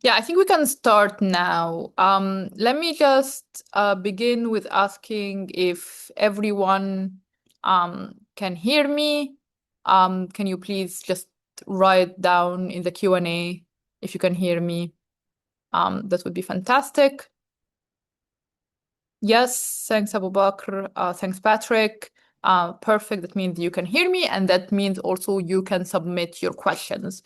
Yeah, I think we can start now. Let me just begin with asking if everyone can hear me. Can you please just write down in the Q&A if you can hear me? That would be fantastic. Yes, thanks, Abu Bakr. Thanks, Patrick. Perfect. That means you can hear me, and that means also you can submit your questions.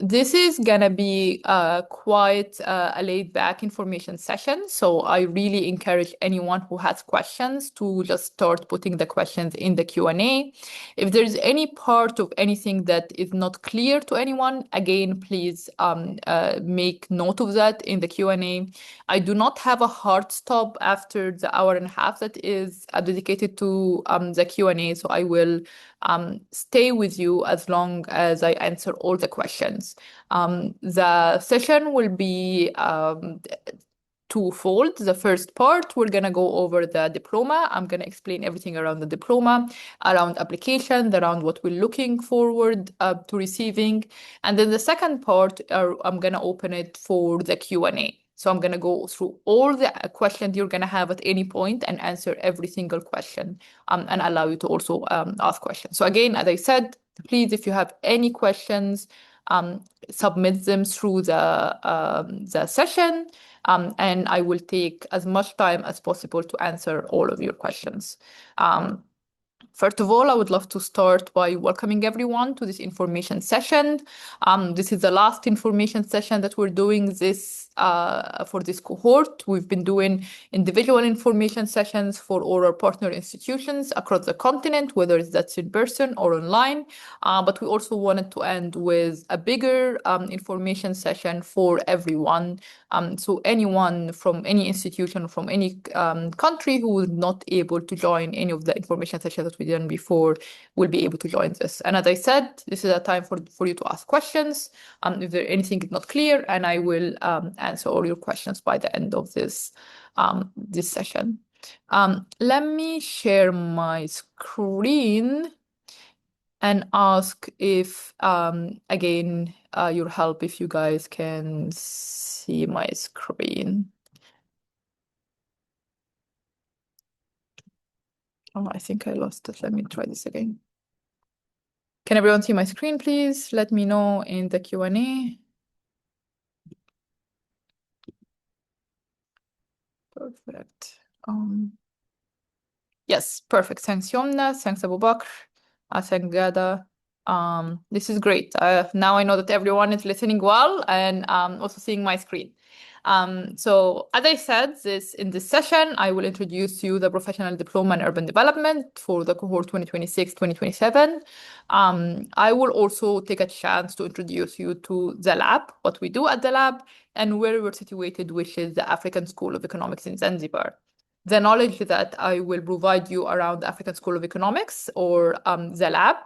This is gonna be quite a laid-back information session, so I really encourage anyone who has questions to just start putting the questions in the Q&A. If there's any part of anything that is not clear to anyone, again, please make note of that in the Q&A. I do not have a hard stop after the hour and a half that is dedicated to the Q&A, so I will stay with you as long as I answer all the questions. The session will be twofold. The first part, we're gonna go over the diploma. I'm gonna explain everything around the diploma, around application, around what we're looking forward to receiving. And then the second part, I'm gonna open it for the Q&A. So I'm gonna go through all the questions you're gonna have at any point and answer every single question, and allow you to also ask questions. So again, as I said, please, if you have any questions, submit them through the session, and I will take as much time as possible to answer all of your questions. First of all, I would love to start by welcoming everyone to this information session. This is the last information session that we're doing for this cohort. We've been doing individual information sessions for all our partner institutions across the continent, whether that's in person or online. But we also wanted to end with a bigger information session for everyone. So anyone from any institution, from any country who was not able to join any of the information sessions that we did before will be able to join this. And as I said, this is a time for you to ask questions if there anything is not clear, and I will answer all your questions by the end of this session. Let me share my screen and ask if again your help if you guys can see my screen. Oh, I think I lost it. Let me try this again. Can everyone see my screen, please? Let me know in the Q&A. Perfect. Yes, perfect. Thanks, Yomna. Thanks, Abu Bakr. Thanks, Gada. This is great. Now I know that everyone is listening well and also seeing my screen. So as I said, in this session, I will introduce you the Professional Diploma in Urban Development for the cohort 2026-2027. I will also take a chance to introduce you to the lab, what we do at the lab, and where we're situated, which is the African School of Economics in Zanzibar. The knowledge that I will provide you around the African School of Economics or the lab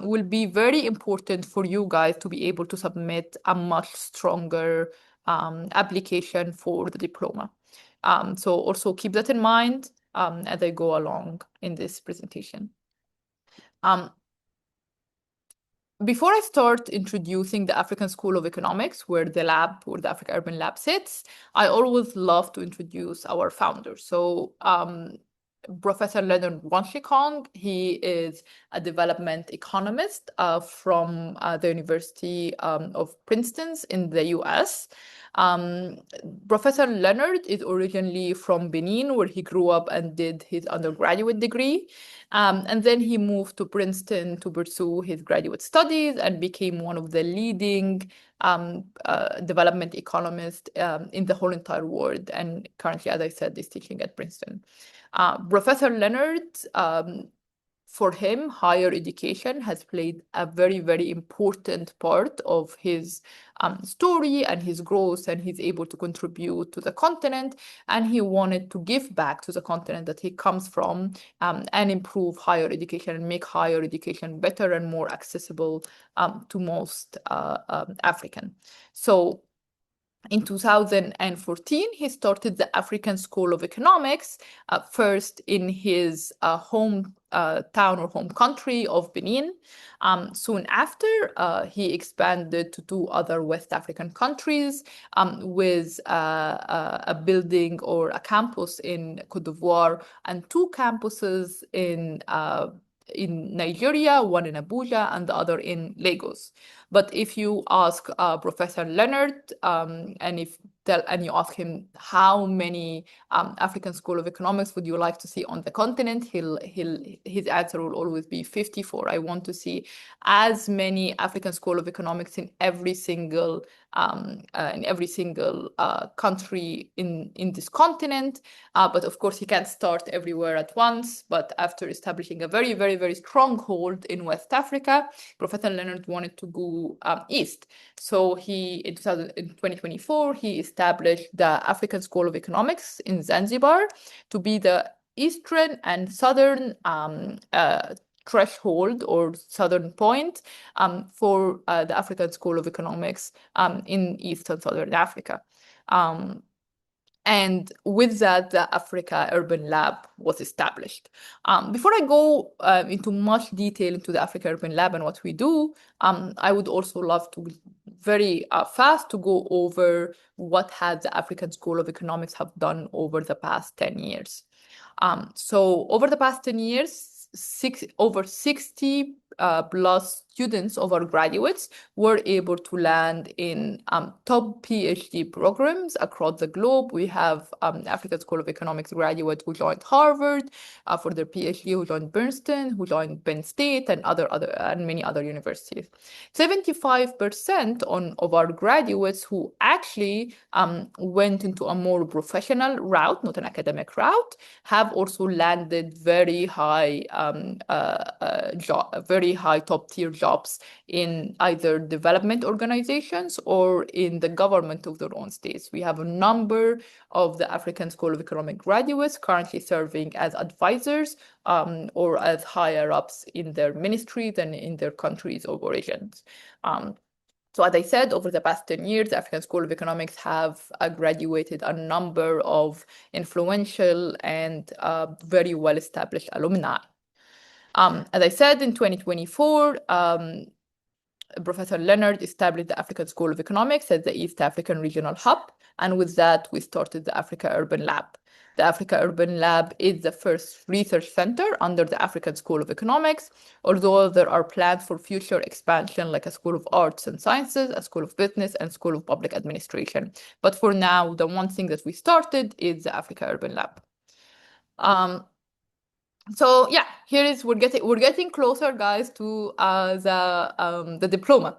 will be very important for you guys to be able to submit a much stronger application for the diploma. So also keep that in mind as I go along in this presentation. Before I start introducing the African School of Economics, where the Africa Urban Lab sits, I always love to introduce our founder. So Professor Leonard Wanshikong, he is a development economist from the University of Princeton in the US. Professor Leonard is originally from Benin, where he grew up and did his undergraduate degree. And then he moved to Princeton to pursue his graduate studies and became one of the leading development economists in the whole entire world. And currently, as I said, is teaching at Princeton. Professor Leonard, for him, higher education has played a very, very important part of his story and his growth, and he's able to contribute to the continent. And he wanted to give back to the continent that he comes from and improve higher education and make higher education better and more accessible to most African. So In 2014, he started the African School of Economics, first in his home town or home country of Benin. Soon after, he expanded to 2 other West African countries with a building or a campus in Cote d'Ivoire and 2 campuses in Nigeria, one in Abuja and the other in Lagos. But if you ask Professor Leonard and you ask him how many African School of Economics would you like to see on the continent, his answer will always be 54. I want to see as many African School of Economics in every single country in this continent. But of course, he can't start everywhere at once. But after establishing a very, very, very strong hold in West Africa, Professor Leonard wanted to go east. So in 2024, he established the African School of Economics in Zanzibar to be the eastern and southern threshold or southern point for the African School of Economics in East and Southern Africa. And with that, the Africa Urban Lab was established. Before I go into much detail into the Africa Urban Lab and what we do, I would also love to very fast to go over what has the African School of Economics have done over the past 10 years. So over the past 10 years, over 60 plus students of our graduates were able to land in top PhD programs across the globe. We have African School of Economics graduates who joined Harvard for their PhD, who joined Princeton, who joined Penn State, and many other universities. 75% of our graduates who actually went into a more professional route, not an academic route, have also landed very high very high top tier jobs in either development organizations or in the government of their own states. We have a number of the African School of Economic graduates currently serving as advisors or as higher ups in their ministries and in their countries of origins. So as I said, over the past 10 years, the African School of Economics have graduated a number of influential and very well-established alumni. As I said, in 2024, Professor Leonard established the African School of Economics as the East African Regional Hub, and with that, we started the Africa Urban Lab. The Africa Urban Lab is the first research center under the African School of Economics, although there are plans for future expansion like a School of Arts and Sciences, a School of Business, and School of Public Administration. But for now, the one thing that we started is the Africa Urban Lab. So yeah, we're getting closer, guys, to the diploma.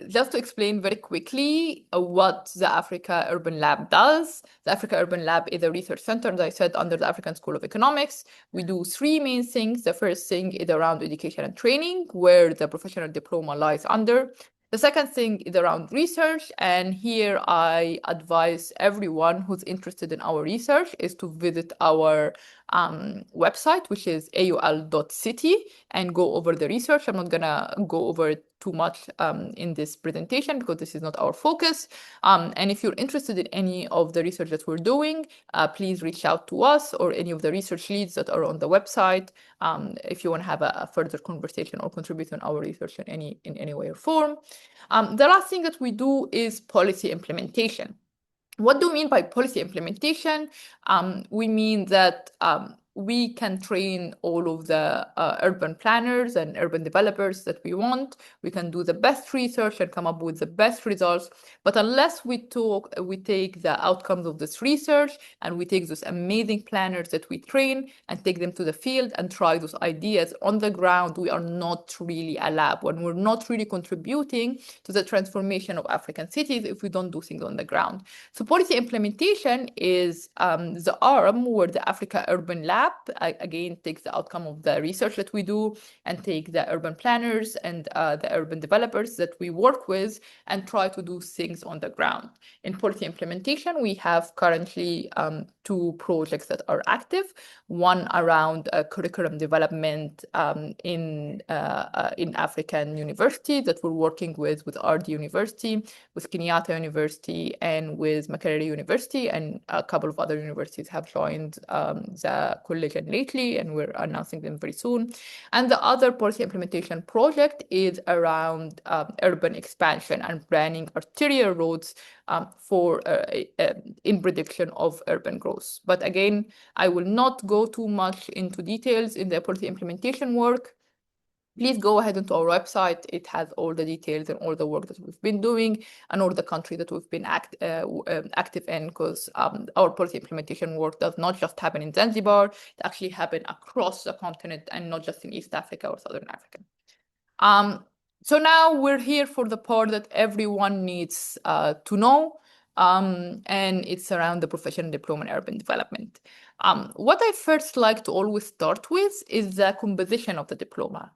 Just to explain very quickly what the Africa Urban Lab does. The Africa Urban Lab is a research center, as I said, under the African School of Economics. We do 3 main things. The first thing is around education and training, where the professional diploma lies under. The second thing is around research, and here I advise everyone who's interested in our research is to visit our website, which is aul.city, and go over the research. I'm not gonna go over it too much in this presentation because this is not our focus. And if you're interested in any of the research that we're doing, please reach out to us or any of the research leads that are on the website if you want to have a further conversation or contribute on our research in any way or form. The last thing that we do is policy implementation. What do we mean by policy implementation? We mean that we can train all of the urban planners and urban developers that we want. We can do the best research and come up with the best results. But unless we take the outcomes of this research and we take those amazing planners that we train and take them to the field and try those ideas on the ground, we are not really a lab. When we're not really contributing to the transformation of African cities if we don't do things on the ground. So policy implementation is the arm where the Africa Urban Lab map, again, take the outcome of the research that we do and take the urban planners and the urban developers that we work with and try to do things on the ground. In policy implementation, we have currently 2 projects that are active. One around curriculum development in African university that we're working with RD University, with Kenyatta University, and with Makerere University, and a couple of other universities have joined the coalition lately, and we're announcing them very soon. And the other policy implementation project is around urban expansion and planning arterial roads for in prediction of urban growth. But again, I will not go too much into details in the policy implementation work. Please go ahead into our website. It has all the details and all the work that we've been doing and all the country that we've been active in, because our policy implementation work does not just happen in Zanzibar, it actually happens across the continent and not just in East Africa or Southern Africa. So now we're here for the part that everyone needs to know, and it's around the professional diploma in urban development. What I first like to always start with is the composition of the diploma.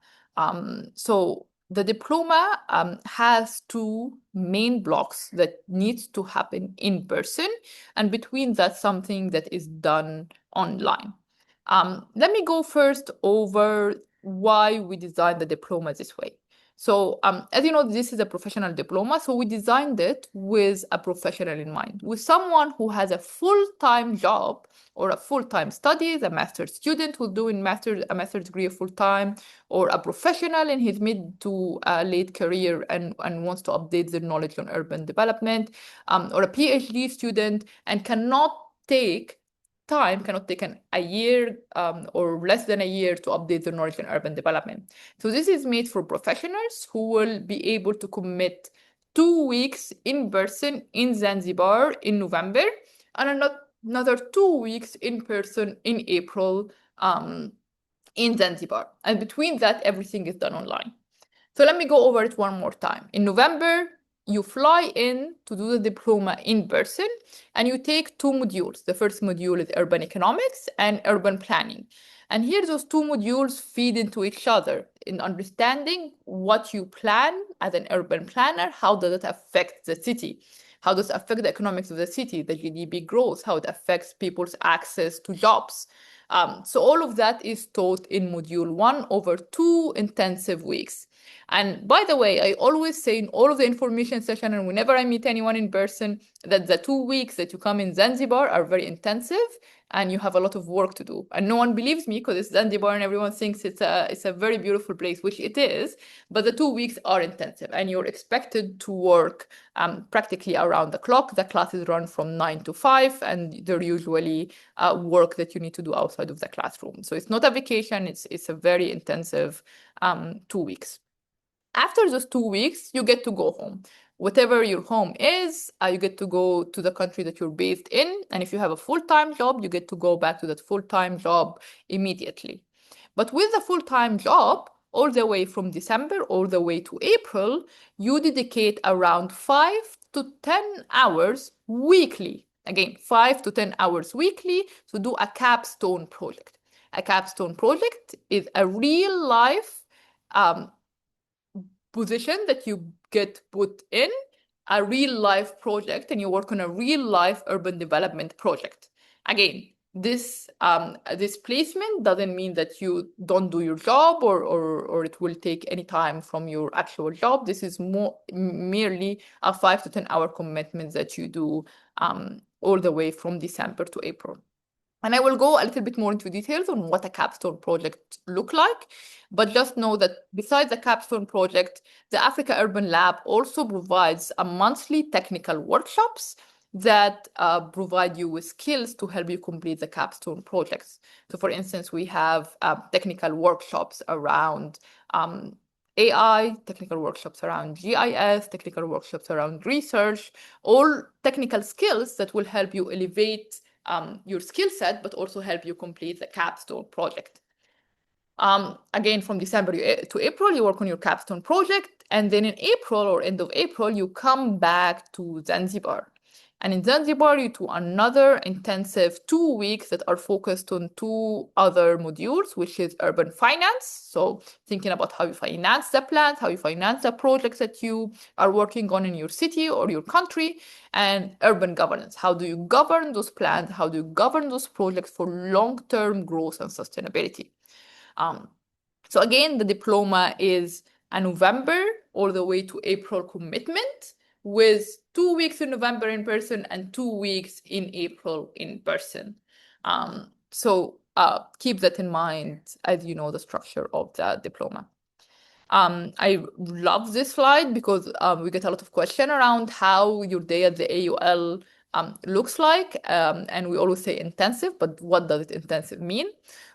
So the diploma has 2 main blocks that needs to happen in person, and between that, something that is done online. Let me go first over why we designed the diploma this way. So as you know, this is a professional diploma, so we designed it with a professional in mind, with someone who has a full-time job or a full-time studies, a master's student who's doing a master's degree full-time, or a professional in his mid to late career and wants to update their knowledge on urban development, or a PhD student and cannot take a year or less than a year to update their knowledge in urban development. So this is made for professionals who will be able to commit 2 weeks in person in Zanzibar in November, and another 2 weeks in person in April in Zanzibar. And between that, everything is done online. So let me go over it one more time. In November, you fly in to do the diploma in person, and you take 2 modules. The first module is urban economics and urban planning. And here, those 2 modules feed into each other in understanding what you plan as an urban planner. How does it affect the city? How does it affect the economics of the city, the GDP growth, how it affects people's access to jobs? So all of that is taught in module 1 over 2 intensive weeks. And by the way, I always say in all of the information session and whenever I meet anyone in person that the 2 weeks that you come in Zanzibar are very intensive and you have a lot of work to do. And no one believes me because it's Zanzibar and everyone thinks it's a very beautiful place, which it is, but the 2 weeks are intensive and you're expected to work practically around the clock. The classes run from 9 to 5 and they're usually work that you need to do outside of the classroom. So it's not a vacation, it's a very intensive 2 weeks. After those 2 weeks, you get to go home. Whatever your home is, you get to go to the country that you're based in. And if you have a full-time job, you get to go back to that full-time job immediately. But with the full-time job, all the way from December all the way to April, you dedicate around 5 to 10 hours weekly. Again, 5 to 10 hours weekly to do a capstone project. A capstone project is a real life position that you get put in a real life project and you work on a real life urban development project. Again, this placement doesn't mean that you don't do your job or it will take any time from your actual job. This is merely a 5 to 10 hour commitment that you do all the way from December to April. And I will go a little bit more into details on what a capstone project look like. But just know that besides the capstone project, the Africa Urban Lab also provides a monthly technical workshops that provide you with skills to help you complete the capstone projects. So for instance, we have technical workshops around AI, technical workshops around GIS, technical workshops around research, all technical skills that will help you elevate your skill set, but also help you complete the capstone project. Again, from December to April, you work on your capstone project. And then in April or end of April, you come back to Zanzibar. And in Zanzibar, you do another intensive 2 weeks that are focused on two other modules, which is urban finance. So thinking about how you finance the plans, how you finance the projects that you are working on in your city or your country, and urban governance. How do you govern those plans? How do you govern those projects for long-term growth and sustainability? So again, the diploma is a November all the way to April commitment, with 2 weeks in November in person and 2 weeks in April in person. So keep that in mind as you know the structure of the diploma. I love this slide because we get a lot of question around how your day at the AUL looks like. And we always say intensive, but what does it intensive mean?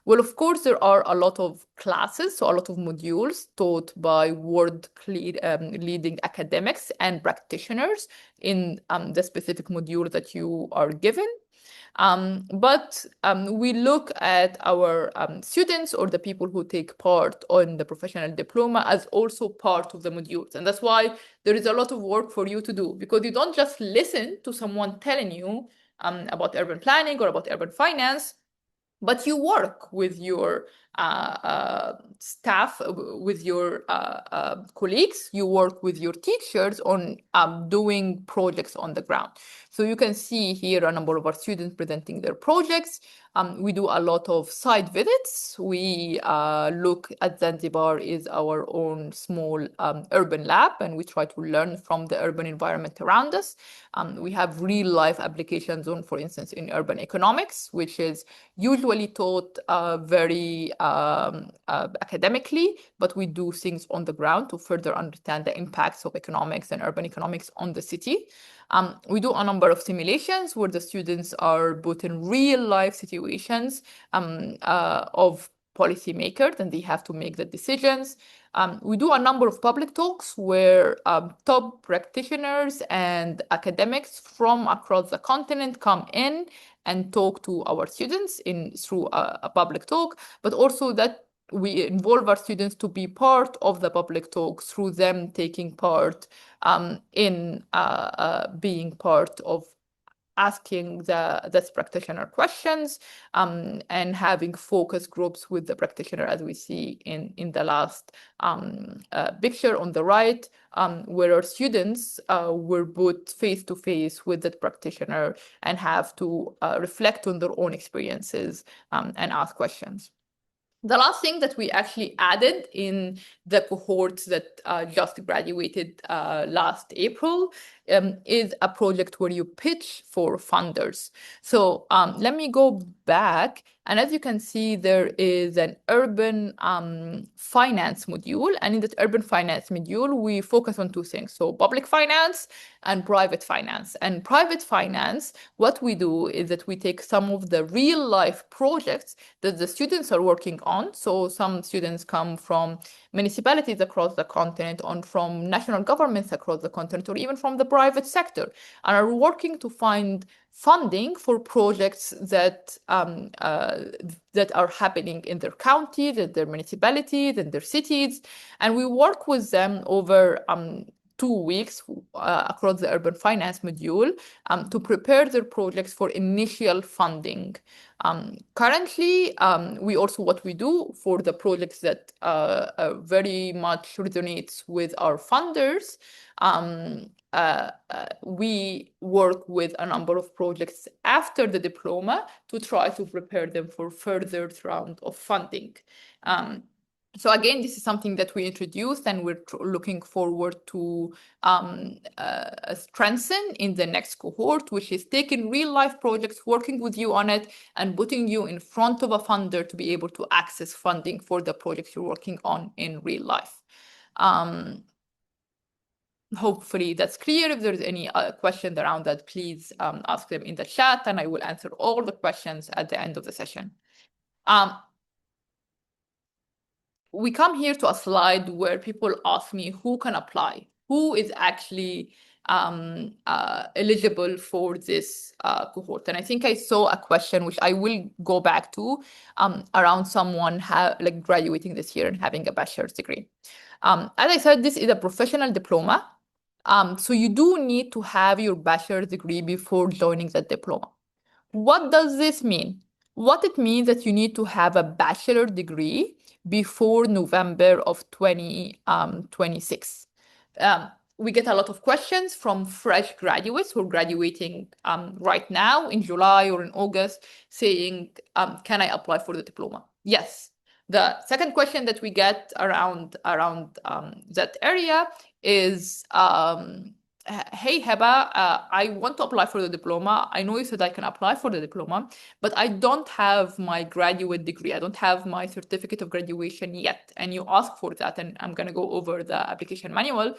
Well, of course, there are a lot of classes, so a lot of modules taught by leading academics and practitioners in the specific module that you are given. But we look at our students or the people who take part on the professional diploma as also part of the modules. And that's why there is a lot of work for you to do, because you don't just listen to someone telling you about urban planning or about urban finance, but you work with your staff, with your colleagues, you work with your teachers on doing projects on the ground. So you can see here a number of our students presenting their projects. We do a lot of site visits. We look at Zanzibar is our own small urban lab, and we try to learn from the urban environment around us. We have real life applications on, for instance, in urban economics, which is usually taught very academically, but we do things on the ground to further understand the impacts of economics and urban economics on the city. We do a number of simulations where the students are put in real life situations of policymakers, and they have to make the decisions. We do a number of public talks where top practitioners and academics from across the continent come in and talk to our students through a public talk, but also that we involve our students to be part of the public talk through them taking part in being part of asking this practitioner questions and having focus groups with the practitioner, as we see in the last picture on the right, where our students were put face to face with the practitioner and have to reflect on their own experiences and ask questions. The last thing that we actually added in the cohorts that just graduated last April is a project where you pitch for funders. So let me go back. And as you can see, there is an urban finance module. And in that urban finance module, we focus on two things. So public finance and private finance. And private finance, what we do is that we take some of the real life projects that the students are working on. So some students come from municipalities across the continent, or from national governments across the continent, or even from the private sector, and are working to find funding for projects that that are happening in their counties, in their municipalities, in their cities. And we work with them over 2 weeks across the urban finance module to prepare their projects for initial funding. Currently, what we do for the projects that very much resonates with our funders, we work with a number of projects after the diploma to try to prepare them for further round of funding. So again, this is something that we introduced, and we're looking forward to strengthen in the next cohort, which is taking real life projects, working with you on it, and putting you in front of a funder to be able to access funding for the projects you're working on in real life. Hopefully that's clear. If there's any questions around that, please ask them in the chat, and I will answer all the questions at the end of the session. We come here to a slide where people ask me who can apply, who is actually eligible for this cohort. And I think I saw a question, which I will go back to, around someone like graduating this year and having a bachelor's degree. As I said, this is a professional diploma. So you do need to have your bachelor's degree before joining the diploma. What does this mean? What it means that you need to have a bachelor degree before November of 2026. We get a lot of questions from fresh graduates who are graduating right now in July or in August saying, can I apply for the diploma? Yes. The second question that we get around that area is, hey Heba, I want to apply for the diploma. I know you said I can apply for the diploma, but I don't have my graduate degree. I don't have my certificate of graduation yet. And you ask for that, and I'm gonna go over the application manual.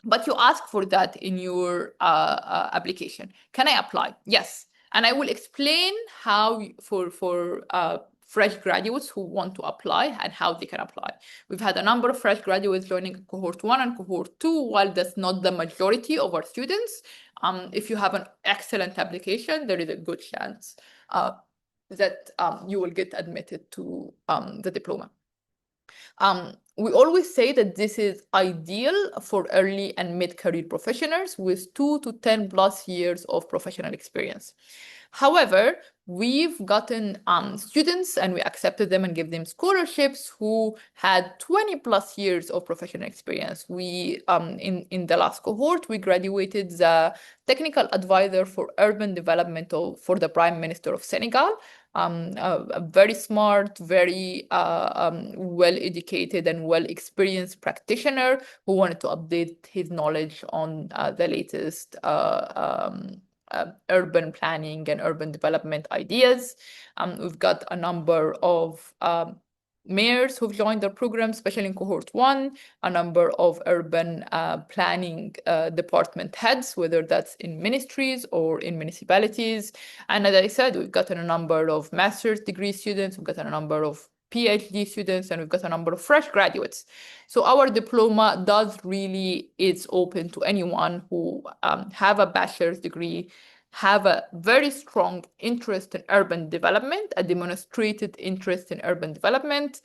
But you ask for that in your application. Can I apply? Yes. And I will explain how for fresh graduates who want to apply and how they can apply. We've had a number of fresh graduates joining Cohort 1 and Cohort 2, while that's not the majority of our students. If you have an excellent application, there is a good chance that you will get admitted to the diploma. We always say that this is ideal for early and mid-career professionals with 2 to 10 plus years of professional experience. However, we've gotten students and we accepted them and gave them scholarships who had 20 plus years of professional experience. We, in the last cohort, we graduated the technical advisor for urban development for the Prime Minister of Senegal. A very smart, very well-educated and well-experienced practitioner who wanted to update his knowledge on the latest urban planning and urban development ideas. We've got a number of mayors who've joined the program, especially in Cohort 1, a number of urban planning department heads, whether that's in ministries or in municipalities. And as I said, we've gotten a number of master's degree students, we've gotten a number of PhD students, and we've got a number of fresh graduates. So our diploma is open to anyone who have a bachelor's degree, have a very strong interest in urban development, a demonstrated interest in urban development,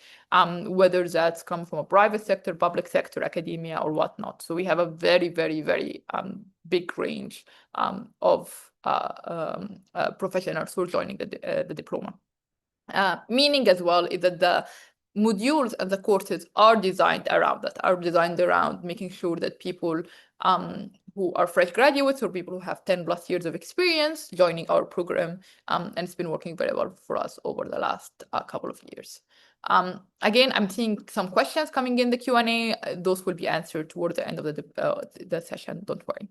whether that's come from a private sector, public sector, academia, or whatnot. So we have a very, very, very big range of professionals who are joining the diploma. Meaning as well is that the modules and the courses are designed around making sure that people who are fresh graduates or people who have 10 plus years of experience joining our program, and it's been working very well for us over the last couple of years. Again, I'm seeing some questions coming in the Q&A. Those will be answered towards the end of the session, don't worry.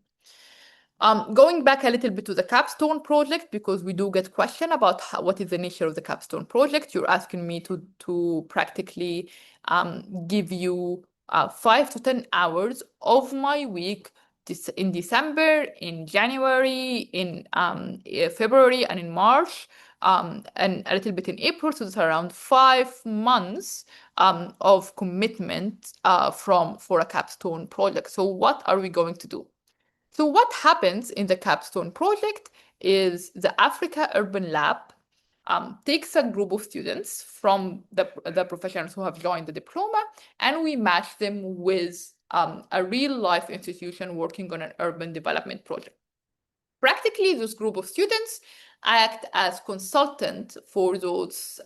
Going back a little bit to the capstone project, because we do get question about what is the nature of the capstone project. You're asking me to practically give you 5 to 10 hours of my week in December, in January, in February, and in March, and a little bit in April. So it's around 5 months of commitment for a capstone project. So what are we going to do? So what happens in the capstone project is the Africa Urban Lab takes a group of students from the professionals who have joined the diploma, and we match them with a real life institution working on an urban development project. Practically, this group of students act as consultant for those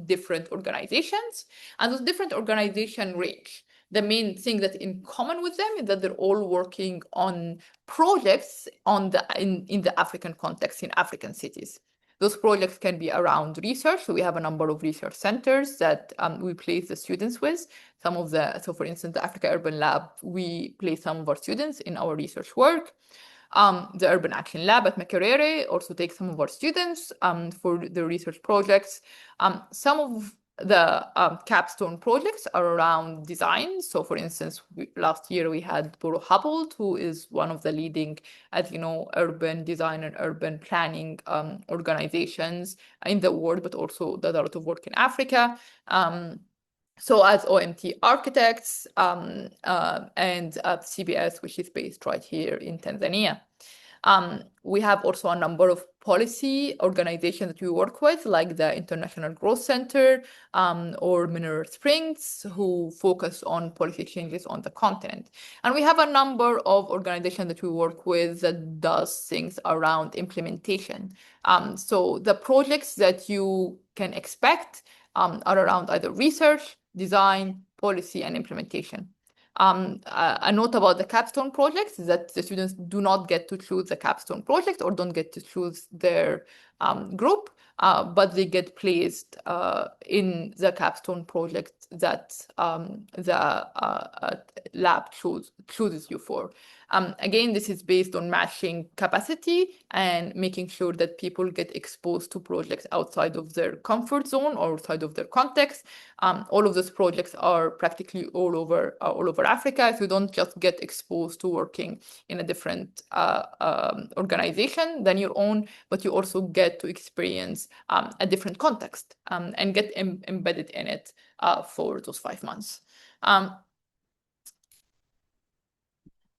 different organizations, and those different organizations range. The main thing that in common with them is that they're all working on projects in the African context, in African cities. Those projects can be around research. So we have a number of research centers that we place the students with. So for instance, the Africa Urban Lab, we place some of our students in our research work. The Urban Action Lab at Makerere also takes some of our students for the research projects. Some of the capstone projects are around design. So for instance, last year we had Boro Hubble, who is one of the leading, as you know, urban design and urban planning organizations in the world, but also does a lot of work in Africa. So as OMT Architects and CBS, which is based right here in Tanzania. We have also a number of policy organizations that we work with, like the International Growth Center or Mineral Springs, who focus on policy changes on the continent. And we have a number of organizations that we work with that does things around implementation. So the projects that you can expect are around either research, design, policy, and implementation. A note about the capstone projects is that the students do not get to choose the capstone project or don't get to choose their group, but they get placed in the capstone project that the lab chooses you for. Again, this is based on matching capacity and making sure that people get exposed to projects outside of their comfort zone or outside of their context. All of those projects are practically all over Africa. If you don't just get exposed to working in a different organization than your own, but you also get to experience a different context and get embedded in it for those 5 months.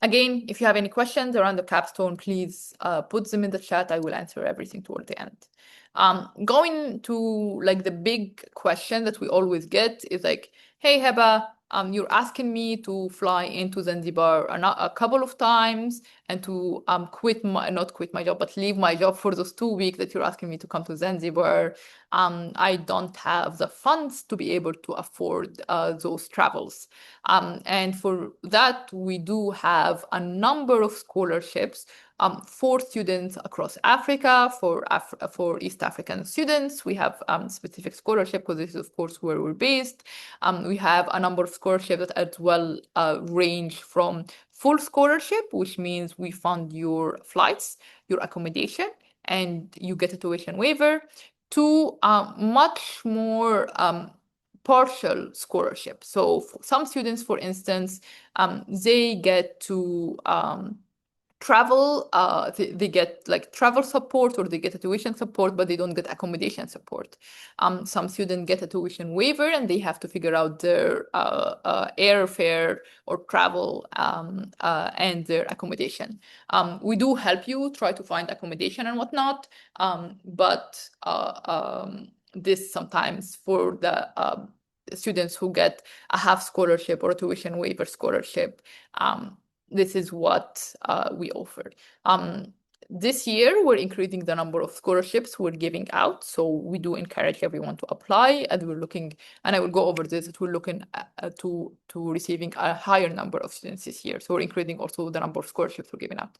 Again, if you have any questions around the capstone, please put them in the chat. I will answer everything toward the end. Going to like the big question that we always get is like, hey, Heba, you're asking me to fly into Zanzibar a couple of times and to not quit my job, but leave my job for those 2 weeks that you're asking me to come to Zanzibar. I don't have the funds to be able to afford those travels. And for that, we do have a number of scholarships for students across Africa, for East African students. We have specific scholarship because this is, of course, where we're based. We have a number of scholarships that as well range from full scholarship, which means we fund your flights, your accommodation, and you get a tuition waiver, to much more partial scholarship. So for some students, for instance, they get to travel, they get like travel support or they get a tuition support, but they don't get accommodation support. Some students get a tuition waiver and they have to figure out their airfare or travel and their accommodation. We do help you try to find accommodation and whatnot, but this sometimes for the students who get a half scholarship or a tuition waiver scholarship, this is what we offer. This year, we're increasing the number of scholarships we're giving out. So we do encourage everyone to apply, and we're looking, and I will go over this, we're looking to receiving a higher number of students this year. So we're increasing also the number of scholarships we're giving out.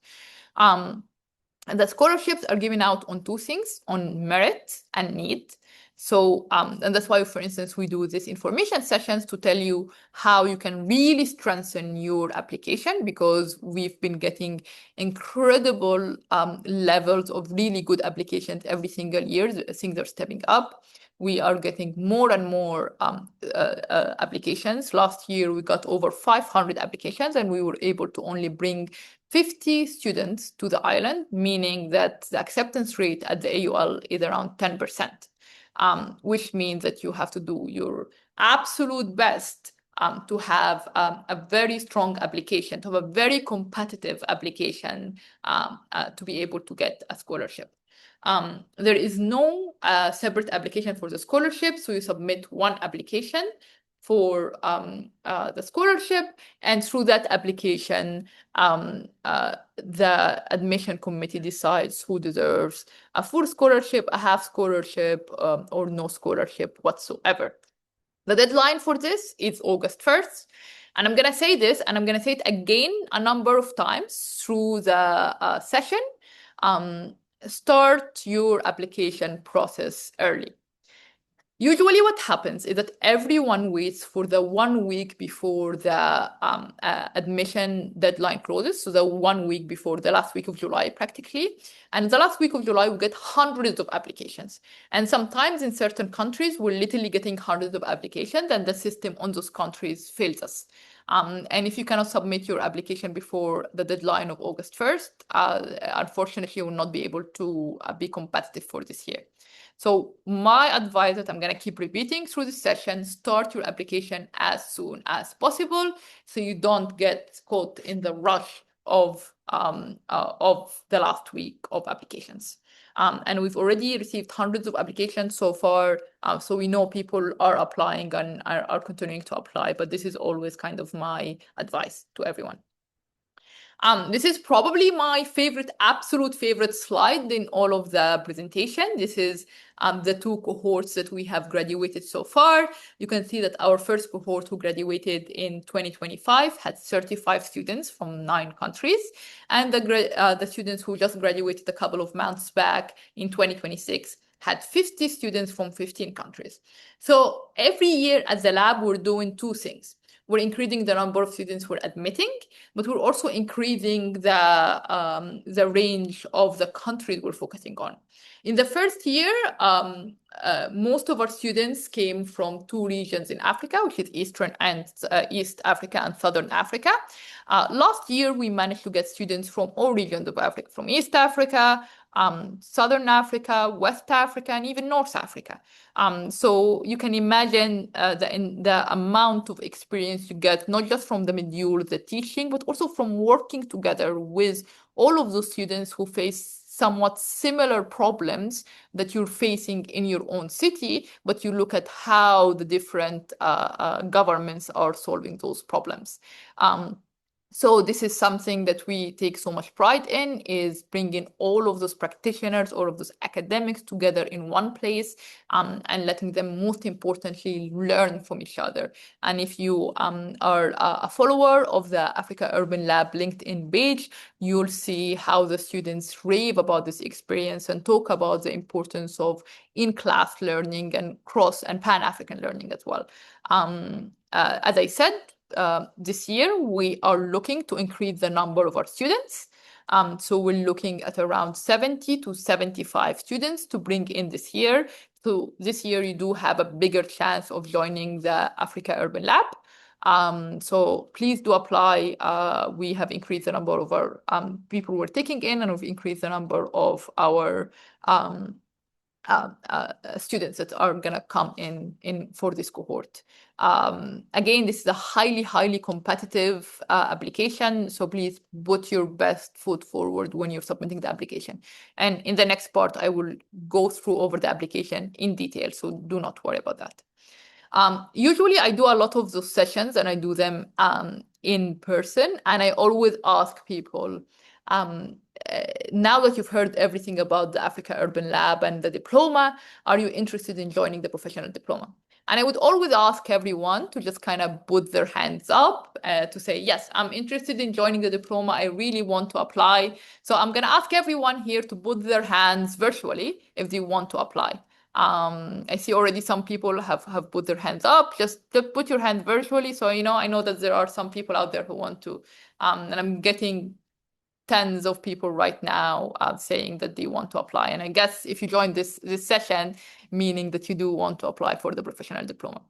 And the scholarships are given out on 2 things, on merit and need. So, and that's why, for instance, we do these information sessions to tell you how you can really strengthen your application, because we've been getting incredible levels of really good applications every single year. Things are stepping up. We are getting more and more applications. Last year, we got over 500 applications, and we were able to only bring 50 students to the island, meaning that the acceptance rate at the AUL is around 10%. Which means that you have to do your absolute best to have a very strong application, to have a very competitive application to be able to get a scholarship. There is no separate application for the scholarship, so you submit one application for the scholarship, and through that application, the admission committee decides who deserves a full scholarship, a half scholarship, or no scholarship whatsoever. The deadline for this is August 1st. And I'm going to say this, and I'm going to say it again a number of times through the session. Start your application process early. Usually what happens is that everyone waits for the 1 week before the admission deadline closes, so the 1 week before the last week of July, practically. And the last week of July, we get hundreds of applications. And sometimes in certain countries, we're literally getting hundreds of applications, and the system on those countries fails us. And if you cannot submit your application before the deadline of August 1st, unfortunately, you will not be able to be competitive for this year. So my advice that I'm going to keep repeating through this session, start your application as soon as possible so you don't get caught in the rush of the last week of applications. And we've already received hundreds of applications so far. So we know people are applying and are continuing to apply, but this is always kind of my advice to everyone. This is probably my absolute favorite slide in all of the presentation. This is the two cohorts that we have graduated so far. You can see that our first cohort who graduated in 2025 had 35 students from 9 countries. And the students who just graduated a couple of months back in 2026 had 50 students from 15 countries. So every year at the lab, we're doing two things. We're increasing the number of students we're admitting, but we're also increasing the range of the countries we're focusing on. In the first year, most of our students came from 2 regions in Africa, which is East Africa and Southern Africa. Last year, we managed to get students from all regions of Africa, from East Africa, Southern Africa, West Africa, and even North Africa. So you can imagine the amount of experience you get, not just from the module, the teaching, but also from working together with all of those students who face somewhat similar problems that you're facing in your own city, but you look at how the different governments are solving those problems. So this is something that we take so much pride in, is bringing all of those practitioners, all of those academics together in one place, and letting them, most importantly, learn from each other. And if you are a follower of the Africa Urban Lab LinkedIn page, you'll see how the students rave about this experience and talk about the importance of in-class learning and cross and Pan-African learning as well. As I said, this year, we are looking to increase the number of our students. So we're looking at around 70 to 75 students to bring in this year. So this year, you do have a bigger chance of joining the Africa Urban Lab. So please do apply. We have increased the number of our people we're taking in, and we've increased the number of our students that are going to come in for this cohort. Again, this is a highly competitive application, so please put your best foot forward when you're submitting the application. And in the next part, I will go through over the application in detail, so do not worry about that. Usually I do a lot of those sessions and I do them in person, and I always ask people, now that you've heard everything about the Africa Urban Lab and the diploma, are you interested in joining the professional diploma? And I would always ask everyone to just kind of put their hands up to say, yes, I'm interested in joining the diploma. I really want to apply. So I'm going to ask everyone here to put their hands virtually if they want to apply. I see already some people have put their hands up. Just put your hand virtually. So, I know that there are some people out there who want to, and I'm getting tens of people right now saying that they want to apply. And I guess if you join this session, meaning that you do want to apply for the professional diploma.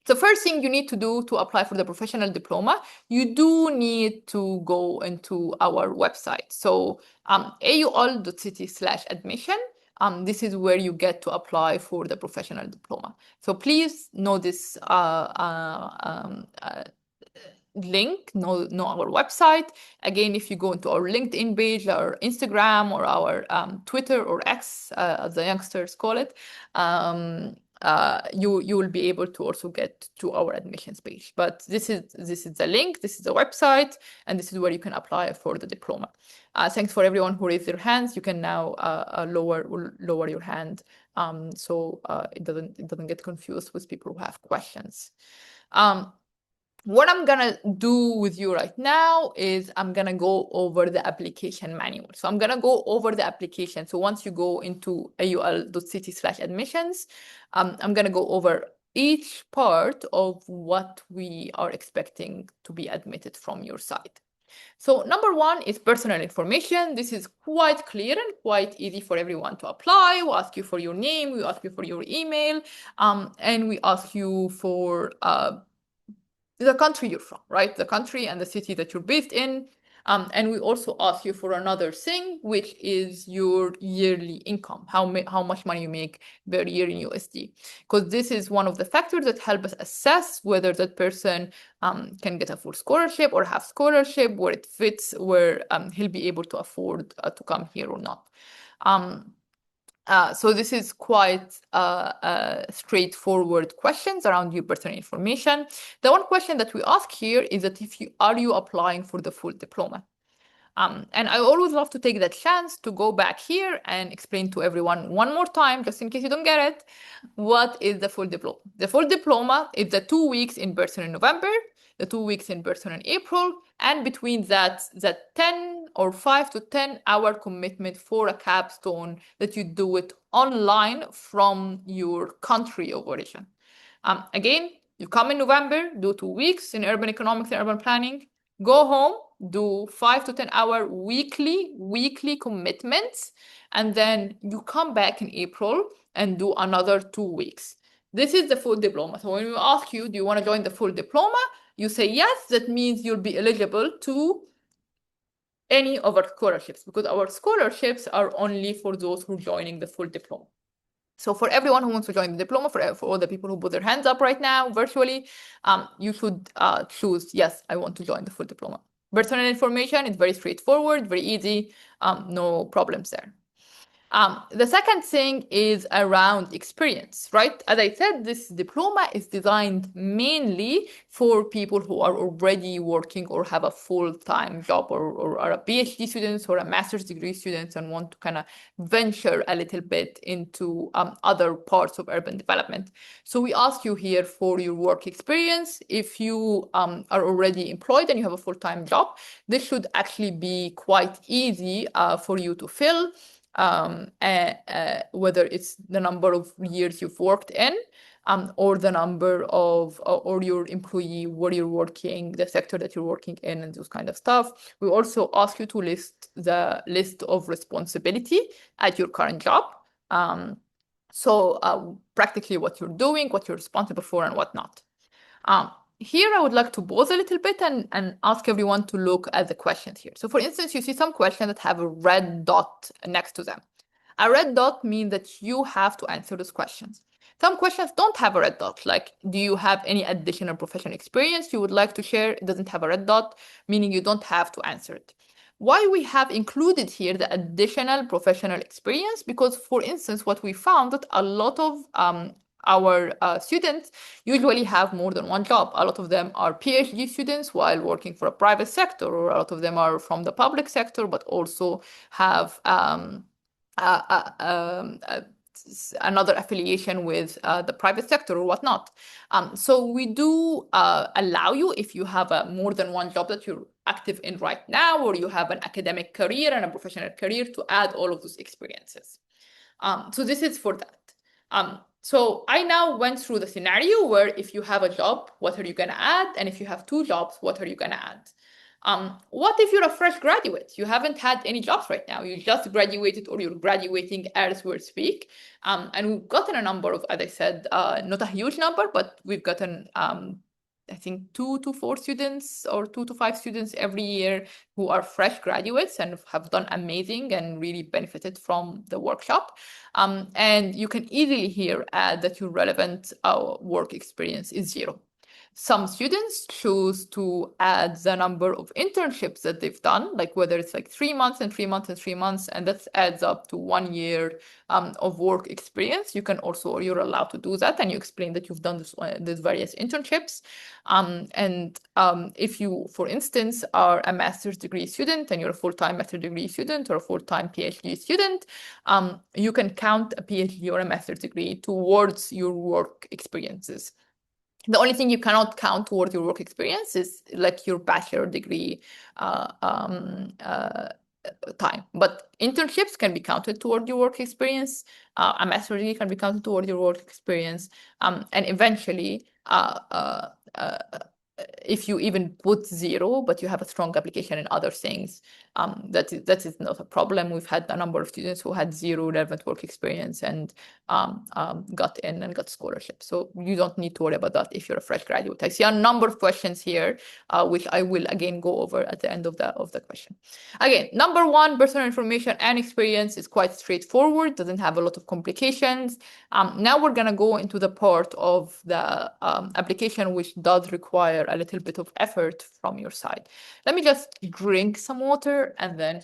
The first thing you need to do to apply for the professional diploma, you do need to go into our website. So aul.city/admission. This is where you get to apply for the professional diploma. So please know this link, know our website. Again, if you go into our LinkedIn page, our Instagram, or our Twitter or X, as the youngsters call it, you will be able to also get to our admissions page. But this is the link, this is the website, and this is where you can apply for the diploma. Thanks for everyone who raised their hands. You can now lower your hand, so it doesn't get confused with people who have questions. What I'm gonna do with you right now is I'm gonna go over the application manual. So I'm gonna go over the application. So once you go into aul.city/admissions, I'm gonna go over each part of what we are expecting to be admitted from your side. So number 1 is personal information. This is quite clear and quite easy for everyone to apply. We ask you for your name, we ask you for your email, and we ask you for the country you're from, right? The country and the city that you're based in. And we also ask you for another thing, which is your yearly income, how much money you make per year in USD, because this is one of the factors that help us assess whether that person can get a full scholarship or half scholarship, where it fits, where he'll be able to afford to come here or not. So this is quite straightforward questions around your personal information. The one question that we ask here is that are you applying for the full diploma? And I always love to take that chance to go back here and explain to everyone one more time, just in case you don't get it, what is the full diploma. The full diploma is the 2 weeks in person in November, the 2 weeks in person in April, and between that 10 or 5 to 10 hour commitment for a capstone that you do it online from your country of origin. Again, you come in November, do 2 weeks in urban economics and urban planning, go home, do 5 to 10 hour weekly commitments, and then you come back in April and do another 2 weeks. This is the full diploma. So when we ask you, do you want to join the full diploma? You say yes, that means you'll be eligible to any of our scholarships, because our scholarships are only for those who are joining the full diploma. So for everyone who wants to join the diploma, for all the people who put their hands up right now virtually, you should choose, yes, I want to join the full diploma. Personal information is very straightforward, very easy, no problems there. The second thing is around experience, right? As I said, this diploma is designed mainly for people who are already working or have a full-time job, or are a PhD students or a master's degree students and want to kind of venture a little bit into other parts of urban development. So we ask you here for your work experience. If you are already employed and you have a full-time job, this should actually be quite easy for you to fill. Whether it's the number of years you've worked in, or the number of, or your employee, where you're working, the sector that you're working in, and those kind of stuff. We also ask you to list the list of responsibility at your current job. So practically what you're doing, what you're responsible for, and whatnot. Here, I would like to pause a little bit and ask everyone to look at the questions here. So for instance, you see some questions that have a red dot next to them. A red dot means that you have to answer those questions. Some questions don't have a red dot, like, do you have any additional professional experience you would like to share? It doesn't have a red dot, meaning you don't have to answer it. Why we have included here the additional professional experience? Because, for instance, what we found that a lot of our students usually have more than one job. A lot of them are PhD students while working for a private sector, or a lot of them are from the public sector, but also have another affiliation with the private sector or whatnot. So we do allow you, if you have more than one job that you're active in right now, or you have an academic career and a professional career, to add all of those experiences. So this is for that. So I now went through the scenario where if you have a job, what are you going to add? And if you have 2 jobs, what are you going to add? What if you're a fresh graduate? You haven't had any jobs right now. You just graduated, or you're graduating as we speak. And we've gotten a number of, as I said, not a huge number, but we've gotten I think 2 to 4 students or 2 to 5 students every year who are fresh graduates and have done amazing and really benefited from the workshop. And you can easily here add that your relevant work experience is 0. Some students choose to add the number of internships that they've done, like whether it's like 3 months and 3 months and 3 months, and that adds up to 1 year of work experience. You can also, or you're allowed to do that, and you explain that you've done these various internships. And if you, for instance, are a master's degree student and you're a full-time master's degree student or a full-time PhD student, you can count a PhD or a master's degree towards your work experiences. The only thing you cannot count towards your work experience is like your bachelor degree time. But internships can be counted toward your work experience. A master's degree can be counted toward your work experience. And eventually, if you even put 0, but you have a strong application in other things, that is not a problem. We've had a number of students who had 0 relevant work experience and got in and got scholarship. So you don't need to worry about that if you're a fresh graduate. I see a number of questions here, which I will again go over at the end of the question. Again, number 1, personal information and experience is quite straightforward, doesn't have a lot of complications. Now we're gonna go into the part of the application which does require a little bit of effort from your side. Let me just drink some water and then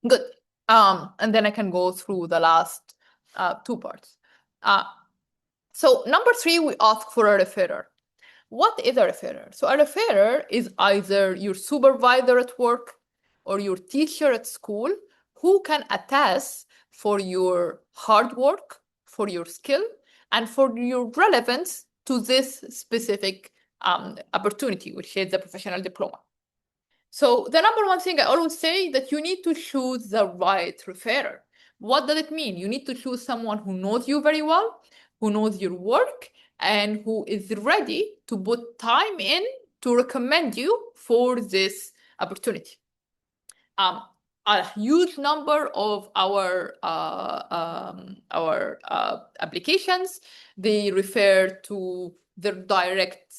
good. And then I can go through the last 2 parts. So number 3, we ask for a referrer. What is a referrer? So a referrer is either your supervisor at work or your teacher at school who can attest for your hard work, for your skill, and for your relevance to this specific opportunity, which is the professional diploma. So the number 1 thing I always say that you need to choose the right referrer. What does it mean? You need to choose someone who knows you very well, who knows your work, and who is ready to put time in to recommend you for this opportunity. A huge number of our applications, they refer to their direct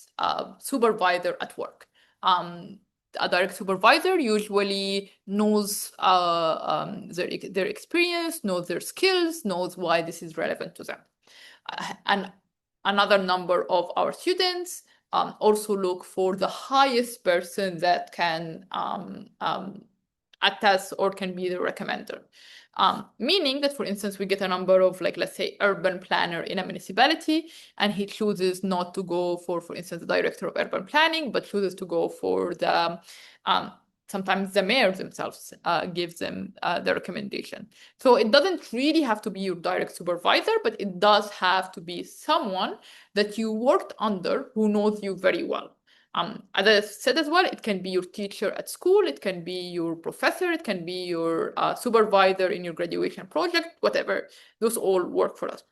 supervisor at work. A direct supervisor usually knows their experience, knows their skills, knows why this is relevant to them. And another number of our students also look for the highest person that can attest or can be the recommender. Meaning that, for instance, we get a number of, like, let's say, urban planner in a municipality, and he chooses not to go for instance, the director of urban planning, but chooses to go for the sometimes the mayor themselves gives them the recommendation. So it doesn't really have to be your direct supervisor, but it does have to be someone that you worked under who knows you very well. As I said as well, it can be your teacher at school, it can be your professor, it can be your supervisor in your graduation project, whatever. Those all work for us.